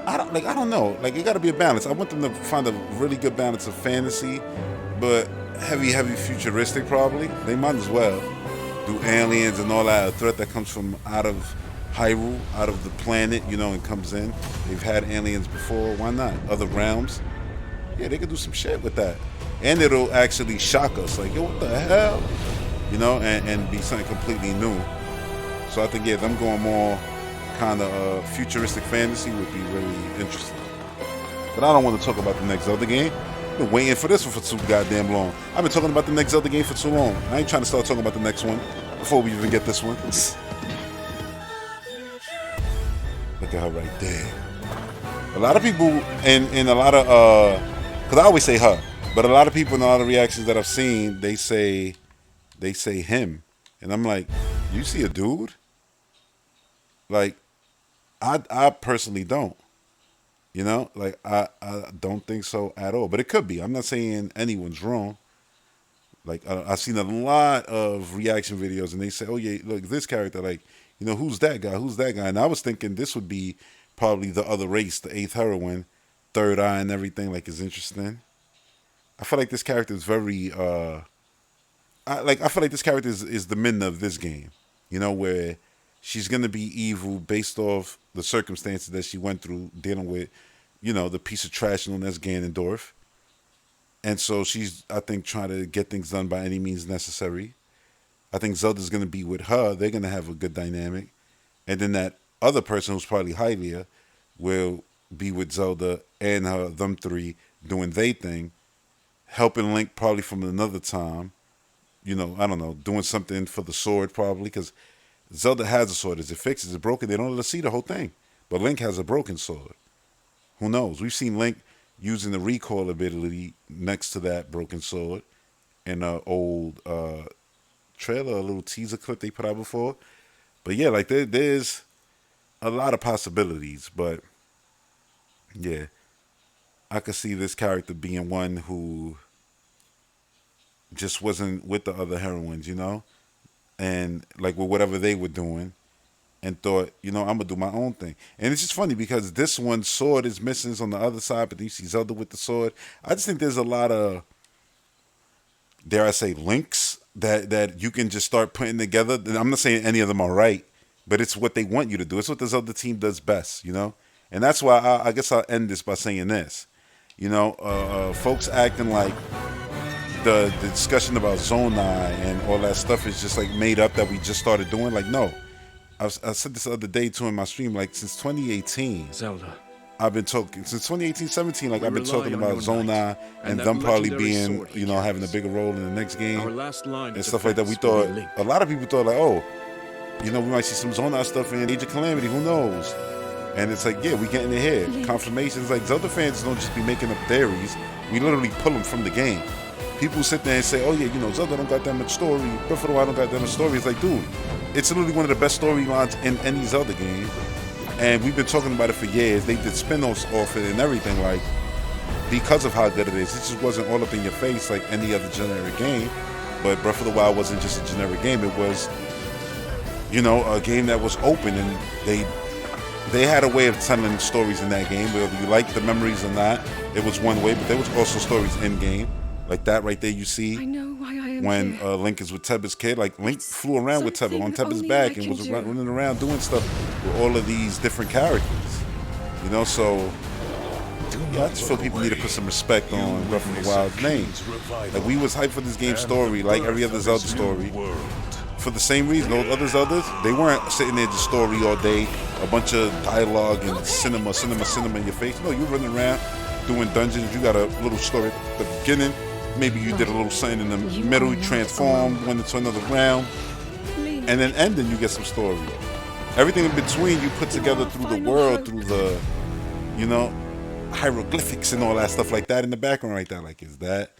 don't know. Like it got to be a balance. I want them to find a really good balance of fantasy, but heavy futuristic probably. They might as well do aliens and all that. A threat that comes from out of Hyrule, out of the planet, and comes in. They've had aliens before. Why not? Other realms. Yeah, they could do some shit with that. And it'll actually shock us. Like, yo, what the hell? And be something completely new. So I think, yeah, them going more kind of futuristic fantasy would be really interesting. But I don't want to talk about the next Zelda game. I've been waiting for this one for too goddamn long. I've been talking about the next Zelda game for too long. I ain't trying to start talking about the next one before we even get this one. Look at her right there. A lot of people and a lot of because I always say her, but a lot of people in a lot of reactions that I've seen, they say him, and I'm like, you see a dude? Like, I personally don't. Like I don't think so at all. But it could be. I'm not saying anyone's wrong. Like I've seen a lot of reaction videos, and they say, "Oh yeah, look this character. Like, who's that guy? Who's that guy?" And I was thinking this would be probably the other race, the eighth heroine, third eye and everything. Like, is interesting. I feel like this character is very I feel like this character is the Midna of this game, you know, where she's gonna be evil based off the circumstances that she went through dealing with, you know, the piece of trash known as Ganondorf. And so she's, I think, trying to get things done by any means necessary. I think Zelda's gonna be with her. They're gonna have a good dynamic. And then that other person who's probably Hylia will be with Zelda and them three doing their thing, helping Link probably from another time. You know, I don't know, doing something for the sword probably, because Zelda has a sword. Is it fixed? Is it broken? They don't let us see the whole thing. But Link has a broken sword. Who knows? We've seen Link using the recoil ability next to that broken sword in an old trailer, a little teaser clip they put out before. But yeah, like there's a lot of possibilities. But yeah, I could see this character being one who just wasn't with the other heroines, you know, and like with whatever they were doing, and thought, you know, I'm gonna do my own thing. And it's just funny because this one's sword is missing on the other side, but then you see Zelda with the sword. I just think there's a lot of, dare I say, links that you can just start putting together. I'm not saying any of them are right, but it's what they want you to do. It's what the Zelda team does best, you know. And that's why I guess I'll end this by saying this, you know, folks acting like the discussion about Zonai and all that stuff is just like made up that we just started doing. Like, no, I said this the other day too in my stream. Like, since 2018, Zelda, I've been talking since 2018-17. Like, I've been talking about Zonai and them probably being, you know, having a bigger role in the next game and stuff like that. We thought, a lot of people thought like, oh, you know, we might see some Zonai stuff in Age of Calamity. Who knows? And it's like, yeah, we getting it here. Confirmations. Like, Zelda fans don't just be making up theories. We literally pull them from the game. People sit there and say, oh yeah, you know, Zelda don't got that much story, Breath of the Wild don't got that much story. It's like, dude, it's literally one of the best storylines in any Zelda game. And we've been talking about it for years. They did spin-offs off it and everything, like, because of how good it is. It just wasn't all up in your face like any other generic game. But Breath of the Wild wasn't just a generic game. It was, you know, a game that was open, and they had a way of telling stories in that game. Whether you liked the memories or not, it was one way, but there was also stories in game. Like that right there you see when Link is with Teba's kid. Like, Link flew around with Teba on Teba's back and was running around doing stuff with all of these different characters. You know, so yeah, I just feel people need to put some respect on Breath of the Wild's name. Like, we was hyped for this game's story like every other Zelda story. For the same reason, those other Zeldas, they weren't sitting there just story all day, a bunch of dialogue and cinema in your face. No, you're running around doing dungeons. You got a little story at the beginning. Maybe you did a little something in the middle, you transformed, went into another round, and then ending you get some story. Everything in between you put together through the world, through the, you know, hieroglyphics and all that stuff like that in the background right there. Like, is that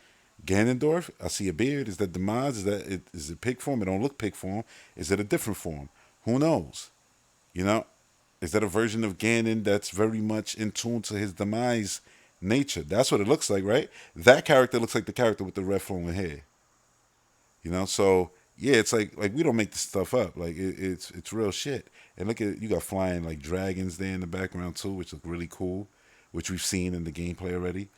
Ganondorf? I see a beard. Is that Demise? Is it pig form? It don't look pig form. Is it a different form? Who knows? You know, is that a version of Ganon that's very much in tune to his Demise nature? That's what it looks like, right? That character looks like the character with the red flowing hair. You know, so yeah, it's like we don't make this stuff up. Like, it's real shit. And look at, you got flying like dragons there in the background too, which look really cool, which we've seen in the gameplay already.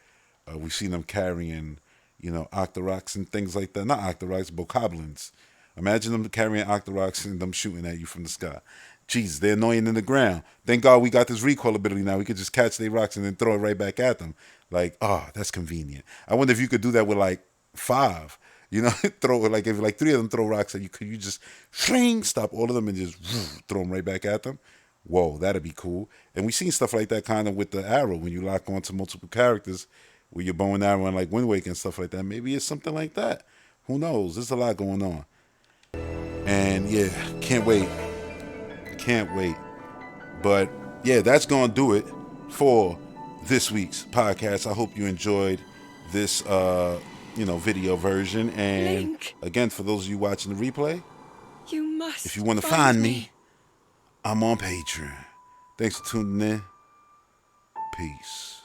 We've seen them carrying, you know, Octoroks and things like that. Not Octoroks, Bokoblins. Imagine them carrying Octoroks and them shooting at you from the sky. Jesus, they're annoying in the ground. Thank God we got this recoil ability now. We could just catch their rocks and then throw it right back at them. Like, oh, that's convenient. I wonder if you could do that with like 5. You know, throw it like, if like 3 of them throw rocks at you, could you just stop all of them and just throw them right back at them? Whoa, that'd be cool. And we've seen stuff like that kind of with the arrow when you lock onto multiple characters with your bow and arrow and like Wind Waker and stuff like that. Maybe it's something like that. Who knows? There's a lot going on. And yeah, can't wait. Can't wait. But yeah, that's going to do it for this week's podcast. I hope you enjoyed this, you know, video version. And Link. Again, for those of you watching the replay, You must. if you want to find me, I'm on Patreon. Thanks for tuning in. Peace.